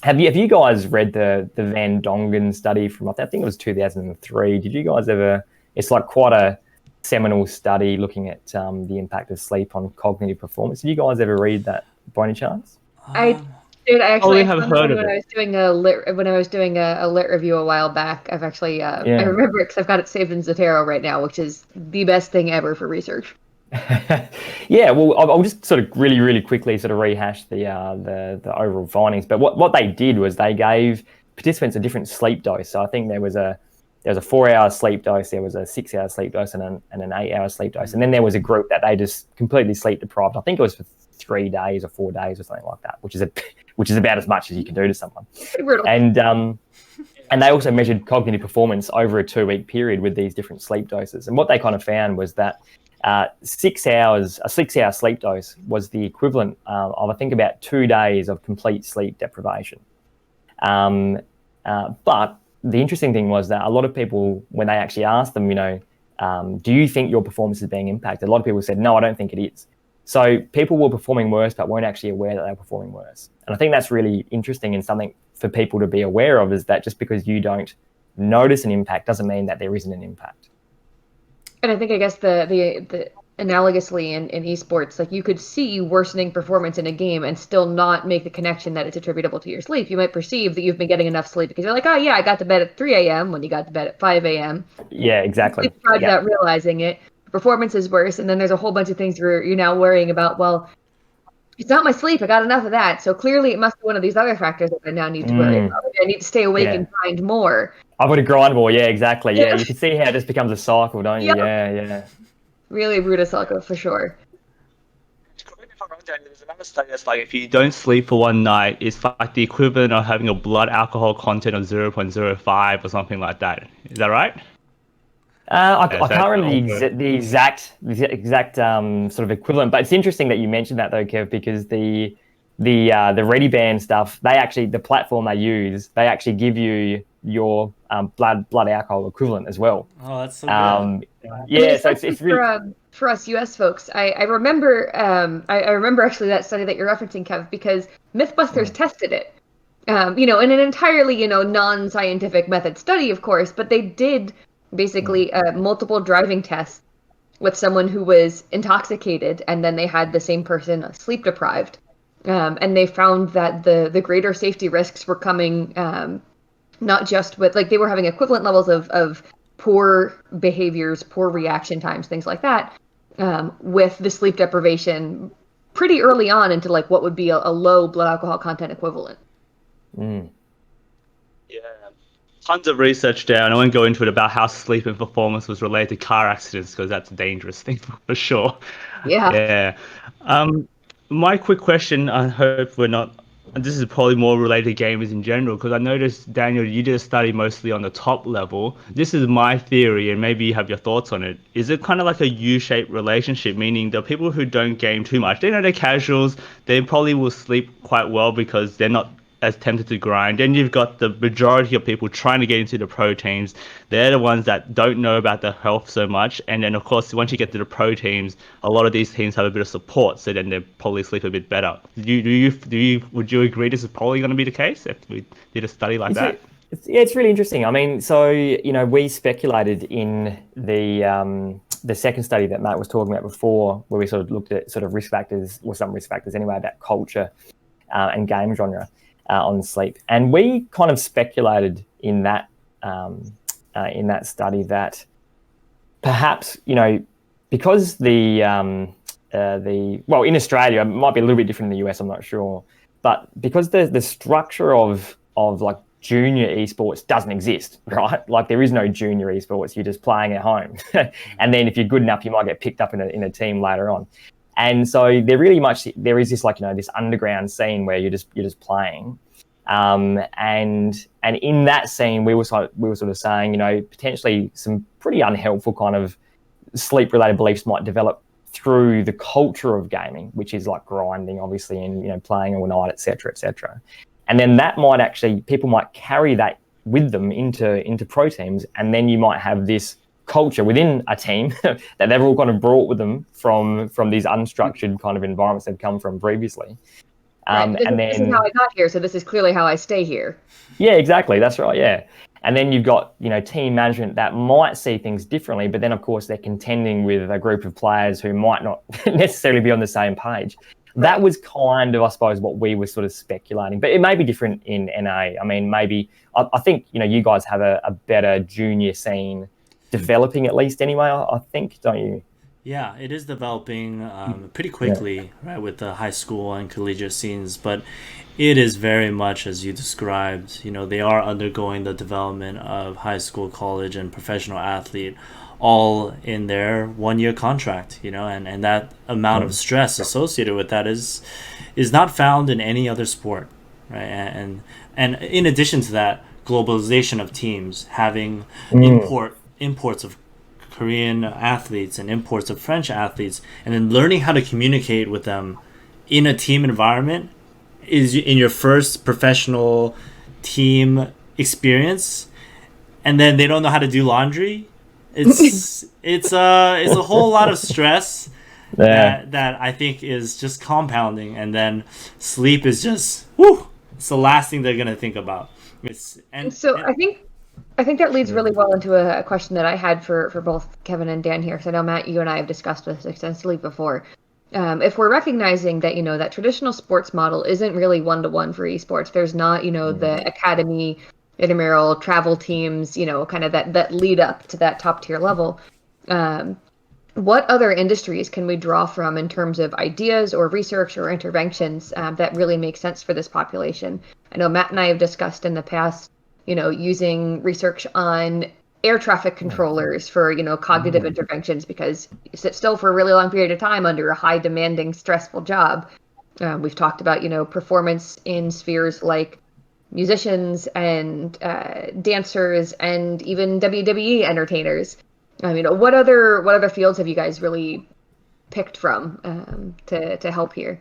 have you guys read the Van Dongen study from, I think it was 2003? Did you guys ever? It's like quite a seminal study looking at the impact of sleep on cognitive performance. Did you guys ever read that by any chance? I did. I actually have heard of it. when I was doing a lit review a while back. I've actually I remember it because I've got it saved in Zotero right now, which is the best thing ever for research. Yeah, well, I'll just sort of really quickly sort of rehash the overall findings. But what they did was they gave participants a different sleep dose. So I think there was a 4-hour sleep dose, there was a 6-hour sleep dose, and an 8-hour sleep dose. And then there was a group that they just completely sleep deprived. I think it was for 3 days or 4 days or something like that, which is about as much as you can do to someone. And they also measured cognitive performance over a 2-week period with these different sleep doses. And what they kind of found was that a 6-hour sleep dose was the equivalent of, I think, about 2 days of complete sleep deprivation. But the interesting thing was that a lot of people, when they actually asked them, you know, do you think your performance is being impacted? A lot of people said, no, I don't think it is. So people were performing worse, but weren't actually aware that they were performing worse. And I think that's really interesting and something for people to be aware of, is that just because you don't notice an impact doesn't mean that there isn't an impact. And I think, I guess the analogously in esports, like, you could see worsening performance in a game and still not make the connection that it's attributable to your sleep. You might perceive that you've been getting enough sleep because you're like, oh yeah, I got to bed at 3 a.m. when you got to bed at 5 a.m. Yeah, exactly. Without realizing it, performance is worse, and then there's a whole bunch of things you're now worrying about. Well, it's not my sleep. I got enough of that, so clearly it must be one of these other factors that I now need to worry about. I need to stay awake and grind more. I've got to grind more. Yeah, exactly. Yeah, you can see how it just becomes a cycle, don't you? Yeah. Really brutal cycle for sure. Correct me if I'm wrong, Daniel. There's another study that's like, if you don't sleep for one night, it's like the equivalent of having a blood alcohol content of 0.05 or something like that. Is that right? I can't remember the exact sort of equivalent, but it's interesting that you mentioned that though, Kev, because the Ready Band stuff, the platform they use, they actually give you your blood alcohol equivalent as well. Oh, that's so good. Yeah, so it's really for us US folks. I remember actually that study that you're referencing, Kev, because Mythbusters tested it. In an entirely non-scientific method study, of course, but they did basically multiple driving tests with someone who was intoxicated, and then they had the same person sleep deprived, and they found that the greater safety risks were coming not just with, like, they were having equivalent levels of poor behaviors, poor reaction times, things like that, with the sleep deprivation pretty early on into like what would be a low blood alcohol content equivalent. Yeah. Tons of research there, and I won't go into it about how sleep and performance was related to car accidents, because that's a dangerous thing for sure. Yeah. My quick question, I hope we're not, and this is probably more related to gamers in general, because I noticed, Daniel, you did a study mostly on the top level. This is my theory, and maybe you have your thoughts on it. Is it kind of like a U-shaped relationship, meaning the people who don't game too much, they're casuals, they probably will sleep quite well because they're not as tempted to grind. Then you've got the majority of people trying to get into the pro teams. They're the ones that don't know about the health so much. And then, of course, once you get to the pro teams, a lot of these teams have a bit of support, so then they probably sleep a bit better. Would you agree this is probably going to be the case if we did a study like that? It's really interesting. I mean, so we speculated in the second study that Matt was talking about before, where we sort of looked at sort of risk factors, or some risk factors anyway, about culture and game genre on sleep, and we kind of speculated in that study that perhaps because in Australia, it might be a little bit different in the US, I'm not sure, but because the structure of like junior esports doesn't exist, right? Like, there is no junior esports. You're just playing at home, and then if you're good enough, you might get picked up in a team later on. And so there is this this underground scene where you're just playing, and in that scene we were sort of saying potentially some pretty unhelpful kind of sleep-related beliefs might develop through the culture of gaming, which is like grinding, obviously, and playing all night, etc., etc. And then that might actually, people might carry that with them into pro teams, and then you might have this culture within a team that they've all kind of brought with them from these unstructured kind of environments they've come from previously. Right. This is how I got here, so this is clearly how I stay here. Yeah, exactly. That's right. Yeah. And then you've got, team management that might see things differently, but then of course they're contending with a group of players who might not necessarily be on the same page. Right. That was kind of, I suppose, what we were sort of speculating, but it may be different in NA. I mean, maybe, I think, you guys have a better junior scene developing at least anyway, I think, don't you? Yeah, it is developing pretty quickly, right, with the high school and collegiate scenes, but it is very much as you described. They are undergoing the development of high school, college, and professional athlete all in their 1-year contract, and that amount of stress associated with that is not found in any other sport, right? And in addition to that, globalization of teams, having imports of Korean athletes and imports of French athletes, and then learning how to communicate with them in a team environment is in your first professional team experience, and then they don't know how to do laundry. It's a whole lot of stress that I think is just compounding, and then sleep is just it's the last thing they're gonna think about. I think that leads really well into a question that I had for both Kevin and Dan here. So I know, Matt, you and I have discussed this extensively before. If we're recognizing that, that traditional sports model isn't really one-to-one for esports, there's not, the academy, intramural, travel teams, kind of that lead up to that top tier level. What other industries can we draw from in terms of ideas or research or interventions that really make sense for this population? I know Matt and I have discussed in the past, using research on air traffic controllers for, cognitive interventions, because you sit still for a really long period of time under a high demanding, stressful job. We've talked about, performance in spheres like musicians and dancers and even WWE entertainers. What other fields have you guys really picked from to help here?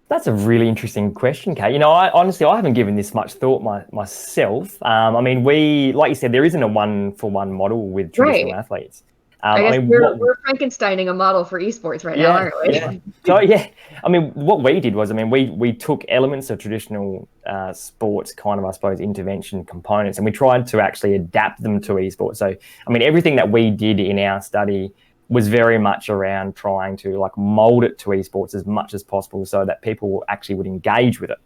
That's a really interesting question, Kate. I haven't given this much thought myself. Like you said, there isn't a one-for-one model with traditional athletes. I guess we're Frankensteining a model for esports now, aren't we? Yeah. So, what we did was, we took elements of traditional sports kind of, I suppose, intervention components, and we tried to actually adapt them to esports. So, everything that we did in our study was very much around trying to mold it to esports as much as possible so that people actually would engage with it,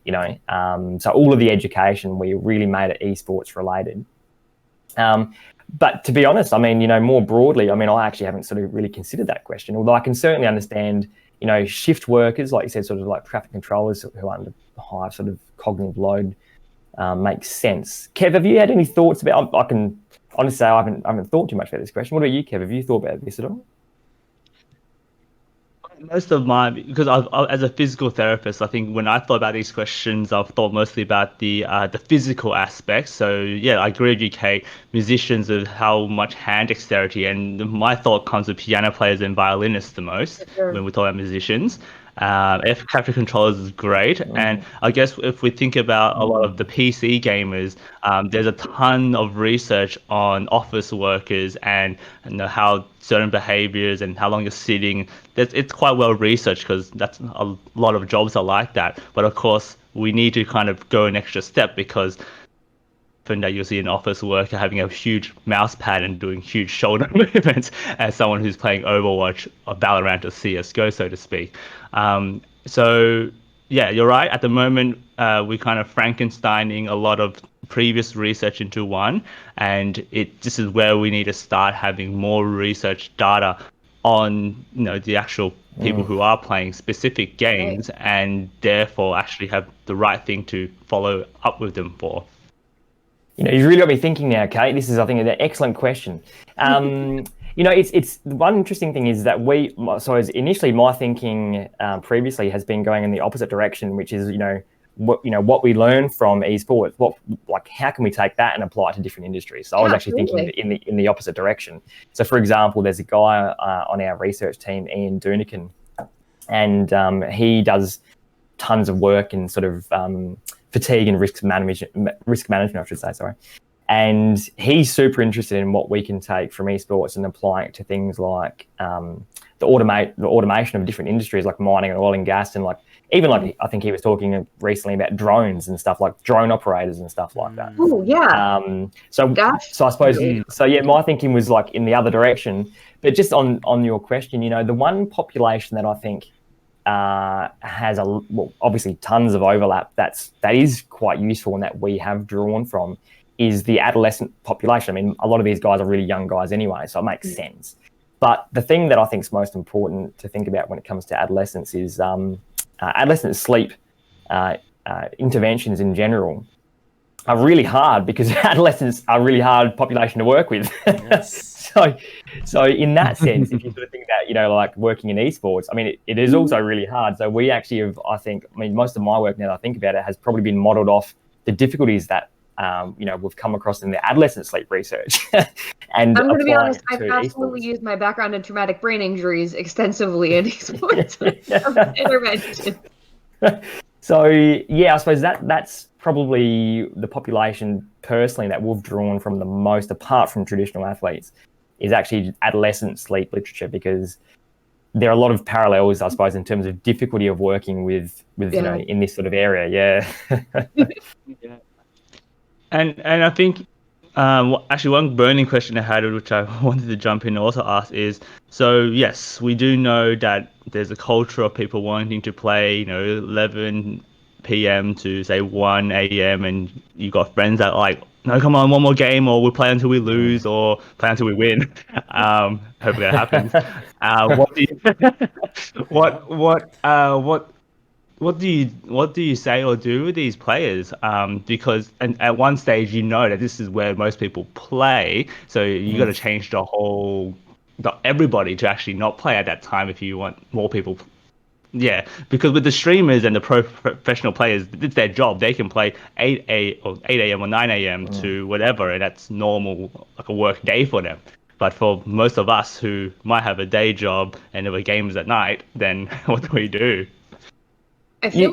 So all of the education, we really made it esports related. But to be honest, more broadly, I actually haven't sort of really considered that question, although I can certainly understand, shift workers, like you said, sort of like traffic controllers who are under high sort of cognitive load makes sense. Kev, have you had any thoughts about, I can honestly say I haven't thought too much about this question. What about you, Kev? Have you thought about this at all? Most of mine, because as a physical therapist, I think when I thought about these questions, I've thought mostly about the physical aspects. So yeah, I agree with you, Kate. Musicians of how much hand dexterity, and my thought comes with piano players and violinists the most when we talk about musicians. Air traffic controllers is great, and I guess if we think about a lot of the PC gamers, there's a ton of research on office workers and how certain behaviors and how long you're sitting. It's quite well researched, because that's a lot of jobs are like that. But of course, we need to kind of go an extra step, because that you'll see an office worker having a huge mouse pad and doing huge shoulder movements as someone who's playing Overwatch or Valorant or CSGO, so to speak. So yeah, you're right. At the moment, we're kind of Frankensteining a lot of previous research into one, and this is where we need to start having more research data on the actual people who are playing specific games, and therefore actually have the right thing to follow up with them for. You've really got me thinking now, Kate. This is, I think, an excellent question. It's one interesting thing is that initially my thinking previously has been going in the opposite direction, which is, what we learn from esports, how can we take that and apply it to different industries? So I was actually thinking in the opposite direction. So for example, there's a guy on our research team, Dunican, and he does tons of work in sort of fatigue and risk management, I should say, sorry. And he's super interested in what we can take from esports and apply it to things like the automation of different industries like mining and oil and gas, and I think he was talking recently about drones and stuff, like drone operators and stuff like that. Oh yeah. So I suppose my thinking was like in the other direction. But just on your question, the one population that I think has obviously tons of overlap that is quite useful and that we have drawn from is the adolescent population. I mean, a lot of these guys are really young guys anyway, so it makes sense. But the thing that I think is most important to think about when it comes to adolescence is adolescent sleep interventions in general are really hard, because adolescents are a really hard population to work with. Yes. So in that sense, if you sort of think about, like working in esports, I mean, it is also really hard. So we actually have, most of my work now that I think about it has probably been modeled off the difficulties that we've come across in the adolescent sleep research. And I'm going to be honest, I've absolutely used my background in traumatic brain injuries extensively in esports intervention. So I suppose that's probably the population personally that we've drawn from the most, apart from traditional athletes, is actually adolescent sleep literature, because there are a lot of parallels, I suppose, in terms of difficulty of working with in this sort of area. Yeah. And I think actually one burning question I had, which I wanted to jump in and also ask, is, so yes, we do know that there's a culture of people wanting to play 11 p.m. to say 1 a.m. and you got friends that are like, no, come on, one more game, or we'll play until we lose, or play until we win. Hopefully that happens. What do you say or do with these players? Because at one stage that this is where most people play, so you got to change everybody to actually not play at that time if you want more people. Yeah, because with the streamers and the professional players, it's their job. They can play 8 a.m. or 9 a.m. to whatever, and that's normal, like a work day for them. But for most of us who might have a day job and there were games at night, then what do we do? I feel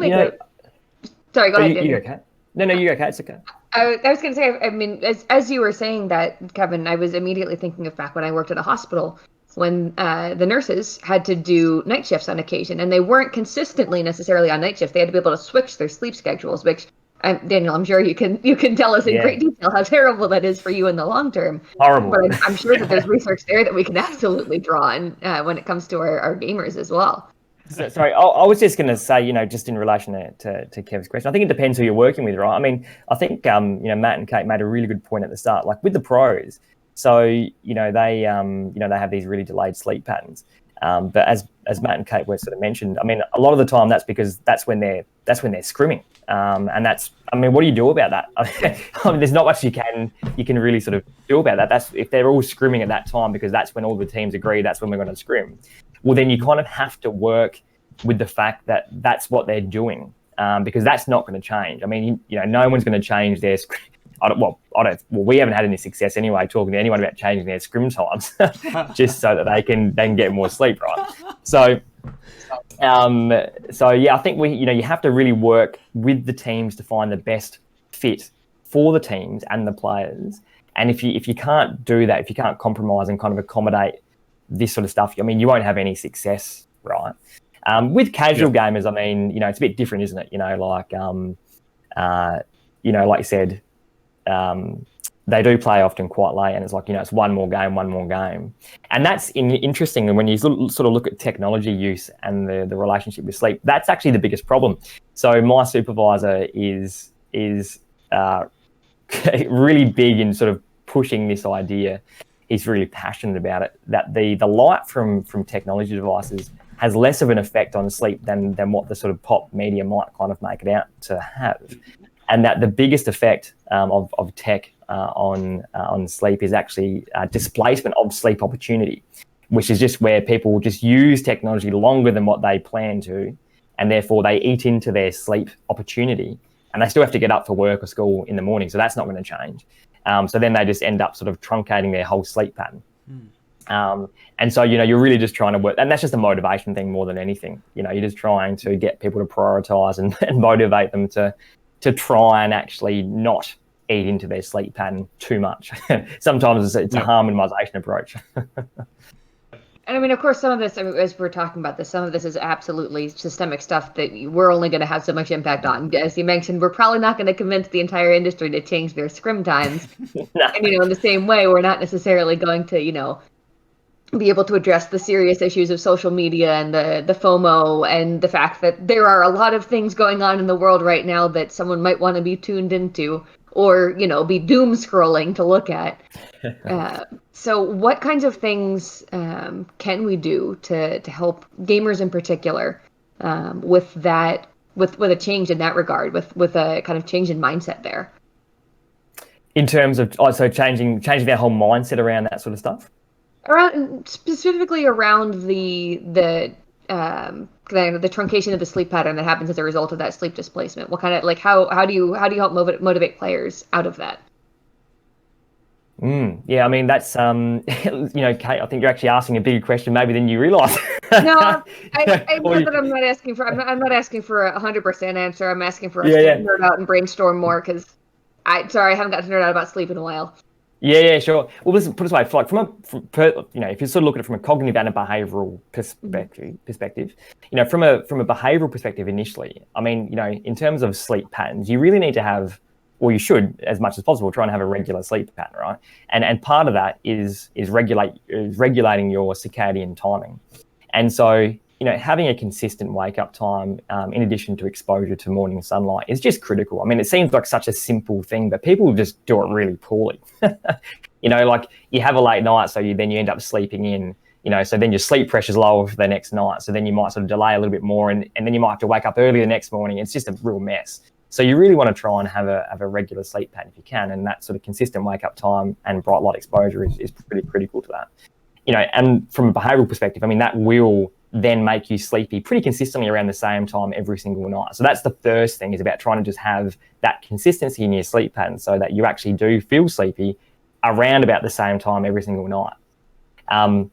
sorry, go ahead. You okay? No, you're okay. It's okay. I was going to say, I mean, as you were saying that, Kevin, I was immediately thinking of back when I worked at a hospital, when the nurses had to do night shifts on occasion, and they weren't consistently necessarily on night shift. They had to be able to switch their sleep schedules, which, Daniel, I'm sure you can tell us in great detail how terrible that is for you in the long term. Horrible. But I'm sure that there's research there that we can absolutely draw on when it comes to our gamers as well. So, sorry, I was just going to say, just in relation to Kev's question, I think it depends who you're working with, right? I mean, I think, Matt and Kate made a really good point at the start, like with the pros. So, they have these really delayed sleep patterns. But as Matt and Kate were sort of mentioned, I mean, a lot of the time that's because that's when they're scrimming. And that's, I mean, what do you do about that? I mean, there's not much you can really sort of do about that. That's if they're all scrimming at that time, because that's when all the teams agree that's when we're going to scrim. Well, then you kind of have to work with the fact that that's what they're doing, because that's not going to change. I mean, no one's going to change their we haven't had any success anyway talking to anyone about changing their scrim times just so that they can get more sleep, right? So I think you have to really work with the teams to find the best fit for the teams and the players. And if you can't do that, if you can't compromise and kind of accommodate this sort of stuff, I mean, you won't have any success, right? With casual gamers, I mean, it's a bit different, isn't it? Like you said, they do play often quite late, and it's like, it's one more game. And that's interesting. And when you sort of look at technology use and the relationship with sleep, that's actually the biggest problem. So my supervisor is really big in sort of pushing this idea. He's really passionate about it, that the light from technology devices has less of an effect on sleep than what the sort of pop media might kind of make it out to have. And that the biggest effect of tech on sleep is actually displacement of sleep opportunity, which is just where people will just use technology longer than what they plan to, and therefore they eat into their sleep opportunity, and they still have to get up for work or school in the morning, so that's not going to change. So then they just end up sort of truncating their whole sleep pattern. And so, you're really just trying to work, and that's just a motivation thing more than anything. You're just trying to get people to prioritize and motivate them to try and actually not eat into their sleep pattern too much. Sometimes it's a harm minimization approach. And I mean, of course, some of this, as we're talking about this, some of this is absolutely systemic stuff that we're only going to have so much impact on. As you mentioned, we're probably not going to convince the entire industry to change their scrim times. No. And, in the same way, we're not necessarily going to, be able to address the serious issues of social media and the FOMO and the fact that there are a lot of things going on in the world right now that someone might want to be tuned into or, be doom scrolling to look at. So what kinds of things can we do to help gamers in particular with a change in that regard, with a kind of change in mindset there? In terms of changing their whole mindset around that sort of stuff? Specifically around the truncation of the sleep pattern that happens as a result of that sleep displacement. What kind of how do you help motivate players out of that? Yeah, I mean that's Kate, I think you're actually asking a bigger question maybe than you realise. No, I'm not asking for. I'm not asking for a 100% answer. I'm asking for us to nerd out and brainstorm more because I haven't got to nerd out about sleep in a while. Yeah, sure. Well, listen, put it this way, if you sort of look at it from a cognitive and a behavioural perspective, from a behavioural perspective initially, I mean, in terms of sleep patterns, you really need to have, or you should, as much as possible, try and have a regular sleep pattern, right? And part of that is regulating your circadian timing. And so, having a consistent wake-up time, in addition to exposure to morning sunlight, is just critical. I mean, it seems like such a simple thing, but people just do it really poorly. Like you have a late night, so then you end up sleeping in, so then your sleep pressure's lower for the next night. So then you might sort of delay a little bit more, and then you might have to wake up early the next morning. It's just a real mess. So you really want to try and have a regular sleep pattern if you can, and that sort of consistent wake-up time and bright light exposure is pretty critical to that. And from a behavioural perspective, I mean, that will then make you sleepy pretty consistently around the same time every single night. So that's the first thing, is about trying to just have that consistency in your sleep pattern so that you actually do feel sleepy around about the same time every single night. And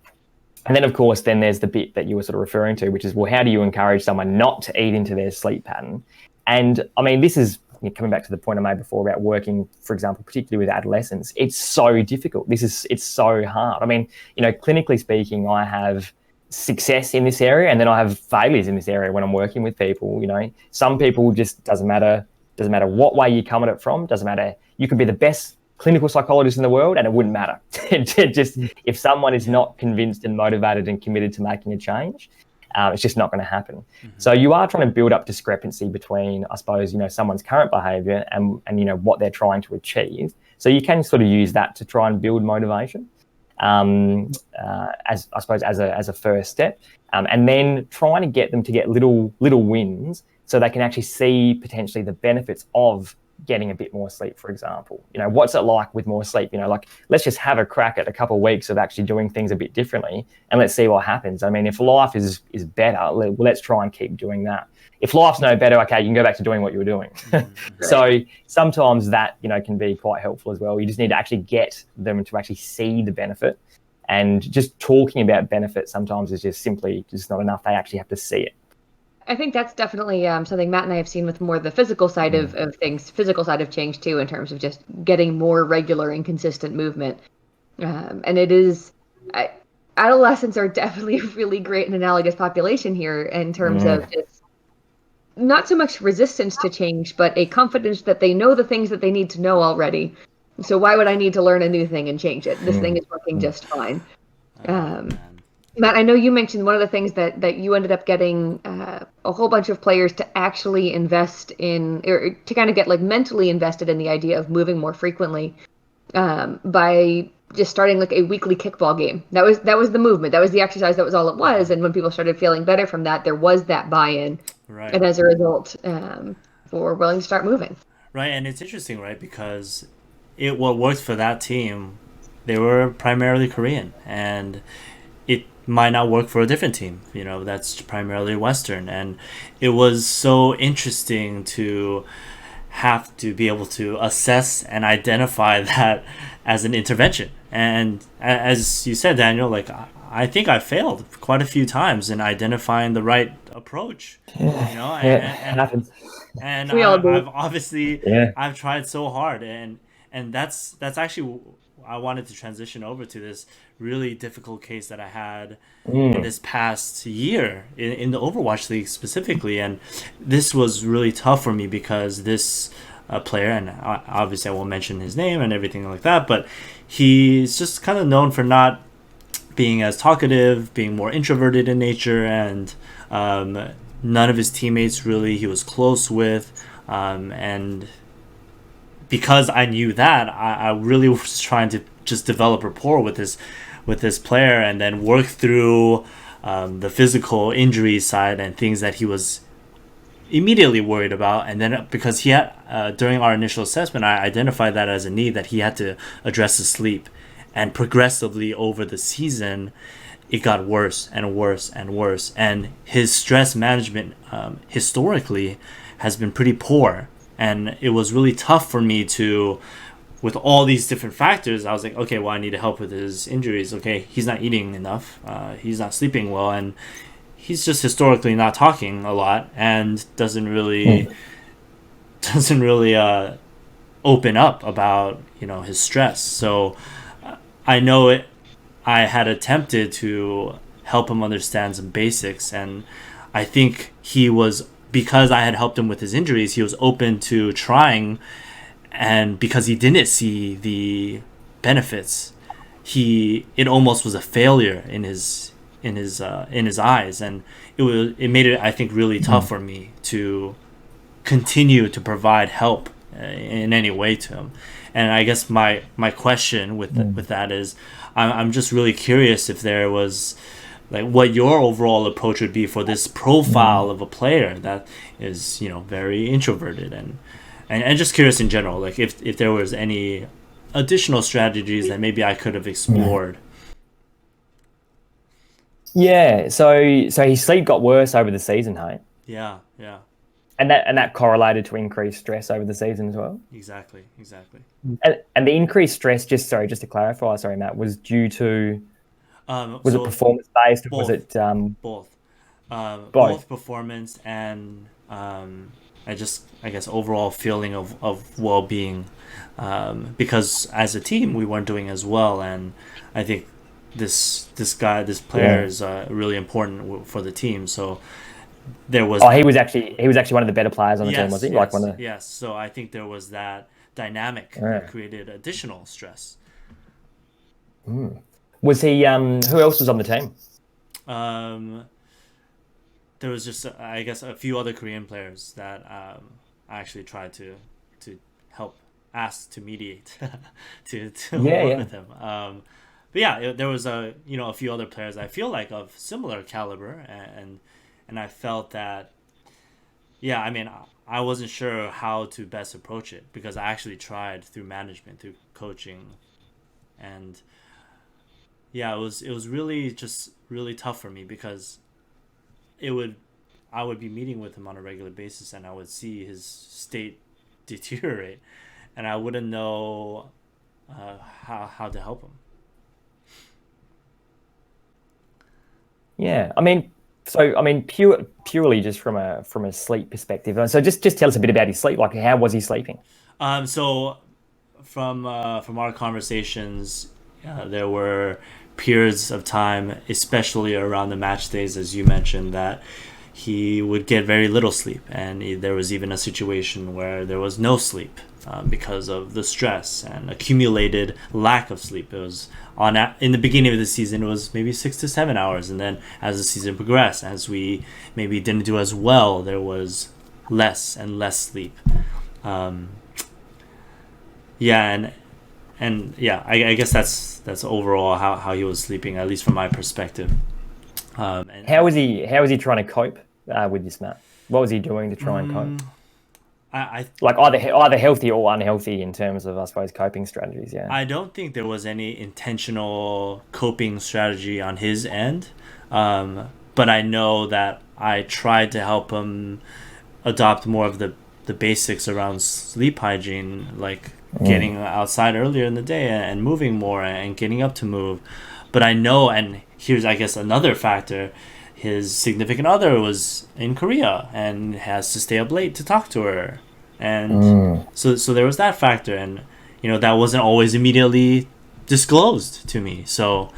then, of course, then there's the bit that you were sort of referring to, which is, well, how do you encourage someone not to eat into their sleep pattern? And I mean, this is coming back to the point I made before about working, for example, particularly with adolescents. It's so difficult. It's so hard. I mean, clinically speaking, I have success in this area and then I have failures in this area when I'm working with people. Some people just doesn't matter what way you come at it from, doesn't matter. You can be the best clinical psychologist in the world and it wouldn't matter. Just if someone is not convinced and motivated and committed to making a change, it's just not going to happen. Mm-hmm. So you are trying to build up discrepancy between, I suppose, someone's current behavior and what they're trying to achieve. So you can sort of use that to try and build motivation, as I suppose as a first step, and then trying to get them to get little wins so they can actually see potentially the benefits of getting a bit more sleep, for example. What's it like with more sleep? Let's just have a crack at a couple of weeks of actually doing things a bit differently and let's see what happens. I mean, if life is better, let's try and keep doing that. If life's no better, okay, you can go back to doing what you were doing. So sometimes that, can be quite helpful as well. You just need to actually get them to actually see the benefit, and just talking about benefits sometimes is just simply just not enough. They actually have to see it. I think that's definitely something Matt and I have seen with more the physical side of things, physical side of change too, in terms of just getting more regular and consistent movement. And it is, adolescents are definitely a really great and analogous population here in terms of just not so much resistance to change, but a confidence that they know the things that they need to know already. So why would I need to learn a new thing and change it? This thing is working just fine. Matt, I know you mentioned one of the things that you ended up getting a whole bunch of players to actually invest in, or to kind of get mentally invested in the idea of moving more frequently by just starting a weekly kickball game. That was the movement. That was the exercise. That was all it was. And when people started feeling better from that, there was that buy-in. Right. And as a result, we're willing to start moving. Right, and it's interesting, right, because what worked for that team, they were primarily Korean, and might not work for a different team, that's primarily Western. And it was so interesting to have to be able to assess and identify that as an intervention. And as you said, Daniel, like, I think I failed quite a few times in identifying the right approach. It happens. And We all do. I've obviously Yeah. I've tried so hard, and that's actually, I wanted to transition over to this really difficult case that I had in this past year in the Overwatch League specifically. And this was really tough for me because this player, and obviously I won't mention his name and everything like that, but he's just kind of known for not being as talkative, being more introverted in nature, and none of his teammates really he was close with. And because I knew that, I really was trying to just develop rapport with this player, and then work through the physical injury side and things that he was immediately worried about. And then because he had during our initial assessment, I identified that as a need that he had to address his sleep, and progressively over the season it got worse and worse and worse, and his stress management historically has been pretty poor. And it was really tough for me to, with all these different factors, I was like, okay, well, I need to help with his injuries. Okay, he's not eating enough, he's not sleeping well, and he's just historically not talking a lot, and doesn't really open up about his stress. So I know it. I had attempted to help him understand some basics, and I think he was, because I had helped him with his injuries, he was open to trying. And because he didn't see the benefits, it almost was a failure in his eyes, and it made it, I think, really tough for me to continue to provide help in any way to him. And I guess my question with that is, I'm just really curious if there was, like, what your overall approach would be for this profile of a player that is very introverted, and just curious in general, like if there was any additional strategies that maybe I could have explored. Yeah, so his sleep got worse over the season, hey? Yeah. And that correlated to increased stress over the season as well? Exactly. And the increased stress, just to clarify, sorry, Matt, was due to, was it performance-based, or was it... Both. Both performance and I guess overall feeling of well-being, because as a team we weren't doing as well, and I think this player is really important for the team. So there was he was actually one of the better players on the team, was he? Yes. So I think there was that dynamic that created additional stress. Was he who else was on the team? There was just I guess a few other Korean players that I actually tried to help, ask to mediate to work with him. But yeah, there was a few other players I feel like of similar caliber, and I felt that, I mean, I wasn't sure how to best approach it, because I actually tried through management, through coaching, and it was really just really tough for me, because I would be meeting with him on a regular basis, and I would see his state deteriorate, and I wouldn't know how to help him. Yeah, purely just from a sleep perspective. So just tell us a bit about his sleep. Like, how was he sleeping? So from our conversations, there were periods of time, especially around the match days, as you mentioned, that he would get very little sleep, and there was even a situation where there was no sleep because of the stress and accumulated lack of sleep. It was in the beginning of the season, it was maybe 6 to 7 hours, and then as the season progressed, as we maybe didn't do as well, there was less and less sleep. I guess that's overall how he was sleeping, at least from my perspective. And how was he trying to cope with this, Matt? What was he doing to try and cope? like either healthy or unhealthy in terms of, I suppose, coping strategies. Yeah. I don't think there was any intentional coping strategy on his end, but I know that I tried to help him adopt more of the basics around sleep hygiene, like getting outside earlier in the day and moving more and getting up to move. But I know, and here's, I guess, another factor, his significant other was in Korea and has to stay up late to talk to her. And so there was that factor, and that wasn't always immediately disclosed to me. So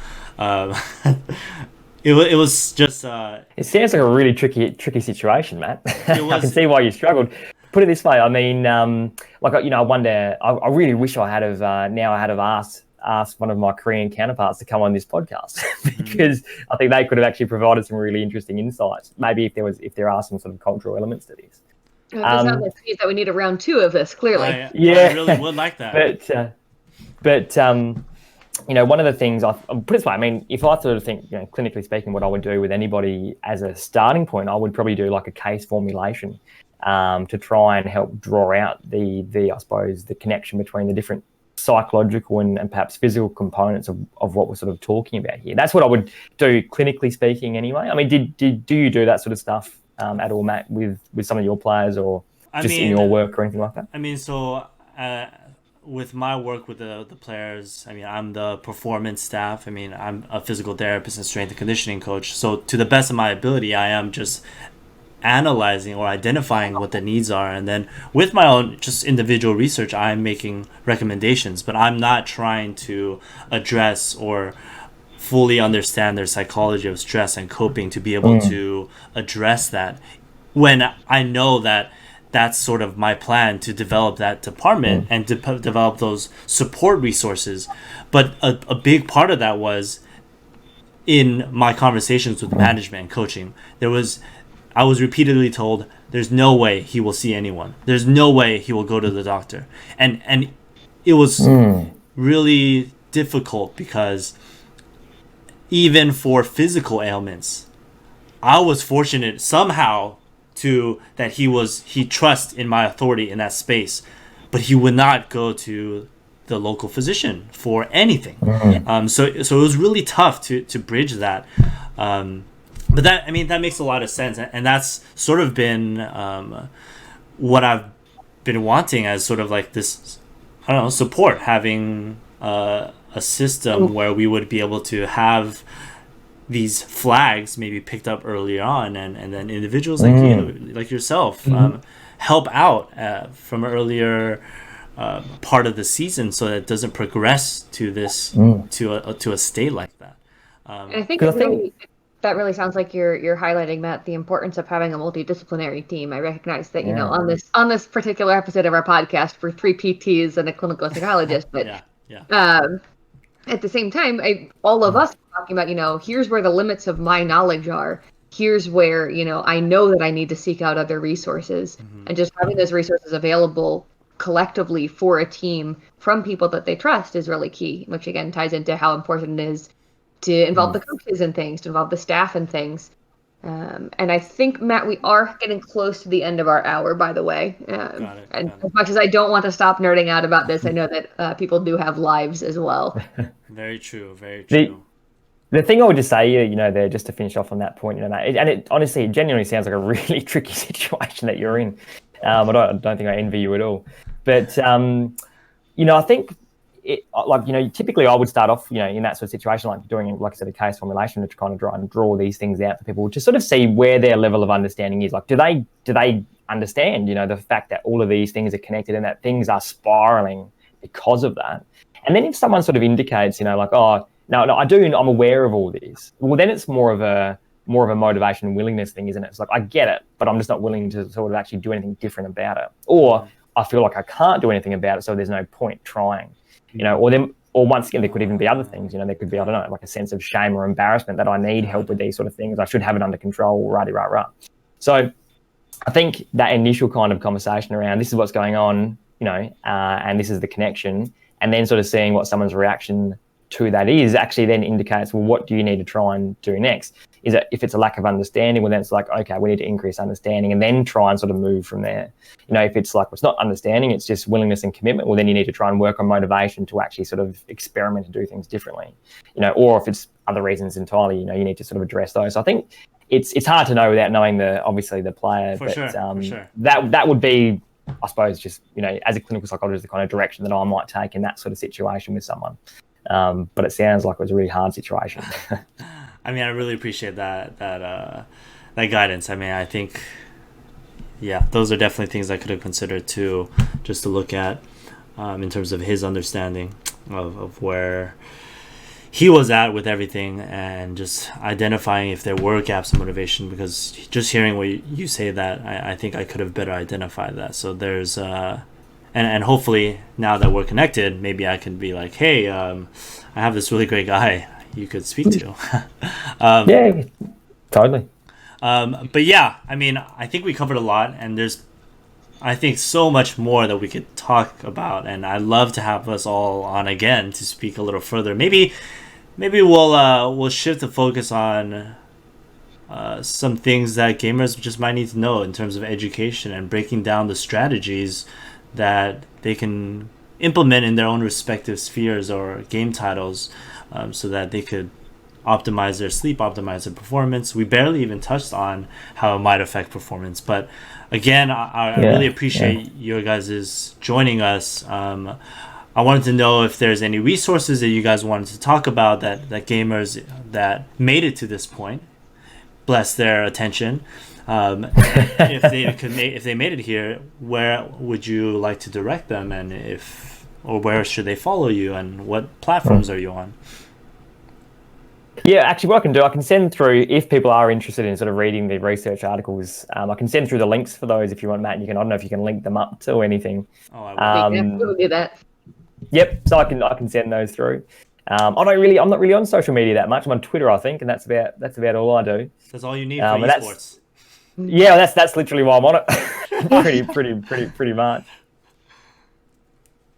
it was just it sounds like a really tricky situation, Matt. I can see why you struggled. Put it this way, I mean, one day I really wish I had have asked one of my Korean counterparts to come on this podcast because I think they could have actually provided some really interesting insights. Maybe if there are some sort of cultural elements to this. It sounds like that we need a round 2 of this, clearly. I really would like that. But one of the things I put it this way, I mean, if I sort of think, clinically speaking, what I would do with anybody as a starting point, I would probably do like a case formulation to try and help draw out the I suppose the connection between the different psychological and perhaps physical components of what we're sort of talking about here. That's what I would do clinically speaking anyway. I mean, do you do that sort of stuff at all, Matt, with some of your players or in your work or anything like that? I mean, so with my work with the players, I mean, I'm the performance staff. I mean, I'm a physical therapist and strength and conditioning coach. So to the best of my ability, I am just analyzing or identifying what the needs are, and then with my own just individual research, I'm making recommendations, but I'm not trying to address or fully understand their psychology of stress and coping to be able to address that, when I know that that's sort of my plan, to develop that department and develop those support resources. But a big part of that was in my conversations with management and coaching. I was repeatedly told, there's no way he will see anyone. There's no way he will go to the doctor. And it was really difficult because even for physical ailments, I was fortunate somehow that he trusts in my authority in that space, but he would not go to the local physician for anything. So it was really tough to bridge that. But that makes a lot of sense, and that's sort of been what I've been wanting as sort of like this, I don't know, support, having a system where we would be able to have these flags maybe picked up early on, and then individuals like you, like yourself, help out from an earlier part of the season, so that it doesn't progress to this to a state like that. And I think that really sounds like you're highlighting, Matt, the importance of having a multidisciplinary team. I recognize that on this particular episode of our podcast, we're 3 PTs and a clinical psychologist, but at the same time, all of us are talking about, here's where the limits of my knowledge are. Here's where I know that I need to seek out other resources, and just having those resources available collectively for a team from people that they trust is really key, which again ties into how important it is to involve the coaches and things, to involve the staff and things. And I think, Matt, we are getting close to the end of our hour, by the way. Got it. As much as I don't want to stop nerding out about this, I know that people do have lives as well. Very true, very true. The thing I would just say, there, just to finish off on that point, Matt, and it honestly, it genuinely sounds like a really tricky situation that you're in. I don't think I envy you at all. But, I think, typically I would start off, in that sort of situation, like doing, like I said, a case formulation to kind of try and draw these things out for people to sort of see where their level of understanding is. Like, do they understand, the fact that all of these things are connected and that things are spiraling because of that? And then if someone sort of indicates, like, oh, no, I'm aware of all this. Well, then it's more of a motivation and willingness thing, isn't it? It's like, I get it, but I'm just not willing to sort of actually do anything different about it. Or I feel like I can't do anything about it, so there's no point trying. Or once again, there could even be other things. There could be, I don't know, like a sense of shame or embarrassment that I need help with these sort of things. I should have it under control, rah. So I think that initial kind of conversation around this is what's going on, and this is the connection, and then sort of seeing what someone's reaction to that is actually then indicates, well, what do you need to try and do next? Is it, if it's a lack of understanding, well, then it's like, okay, we need to increase understanding and then try and sort of move from there. You know, if it's like, it's not understanding, it's just willingness and commitment, well, then you need to try and work on motivation to actually sort of experiment and do things differently, you know, or if it's other reasons entirely, you know, you need to sort of address those. So I think it's hard to know without knowing obviously the player, for sure. That would be, I suppose, just, you know, as a clinical psychologist, the kind of direction that I might take in that sort of situation with someone. But it sounds like it was a really hard situation. I mean, I really appreciate that guidance. I mean, I think, yeah, those are definitely things I could have considered too, just to look at in terms of his understanding of where he was at with everything, and just identifying if there were gaps in motivation, because just hearing what you say, that I think I could have better identified that. So there's and hopefully now that we're connected, maybe I can be like, hey, I have this really great guy you could speak to. Yeah, totally. But yeah, I mean, I think we covered a lot, and there's, I think, so much more that we could talk about, and I'd love to have us all on again to speak a little further. Maybe we'll shift the focus on some things that gamers just might need to know in terms of education, and breaking down the strategies that they can implement in their own respective spheres or game titles, so that they could optimize their sleep, optimize their performance. We barely even touched on how it might affect performance, but again, I really appreciate your guys' joining us. I wanted to know if there's any resources that you guys wanted to talk about that gamers that made it to this point, bless their attention, if they made it here, where would you like to direct them, and or where should they follow you, and what platforms are you on? Yeah, actually, what I can do, I can send through, if people are interested in sort of reading the research articles, I can send through the links for those if you want, Matt. And you can, I don't know if you can link them up to anything. Oh, I will. We'll do that. Yep, so I can send those through. I'm not really on social media that much. I'm on Twitter, I think, and that's about all I do. That's all you need for esports. Yeah, that's literally why I'm on it. pretty much.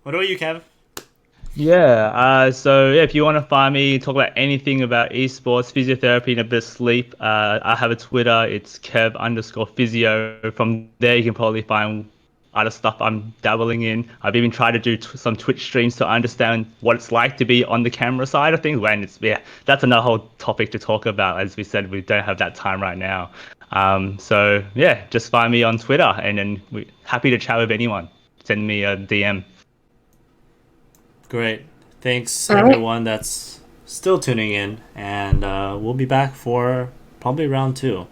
What about you, Kev? Yeah, so if you want to find me, talk about anything about esports, physiotherapy, and a bit of sleep, I have a Twitter. It's Kev_physio. From there, you can probably find other stuff I'm dabbling in. I've even tried to do some Twitch streams to understand what it's like to be on the camera side of things. When that's another whole topic to talk about. As we said, we don't have that time right now. So yeah, just find me on Twitter, and then we're happy to chat with anyone. Send me a DM. Great. Thanks, everyone that's still tuning in, and we'll be back for probably round 2.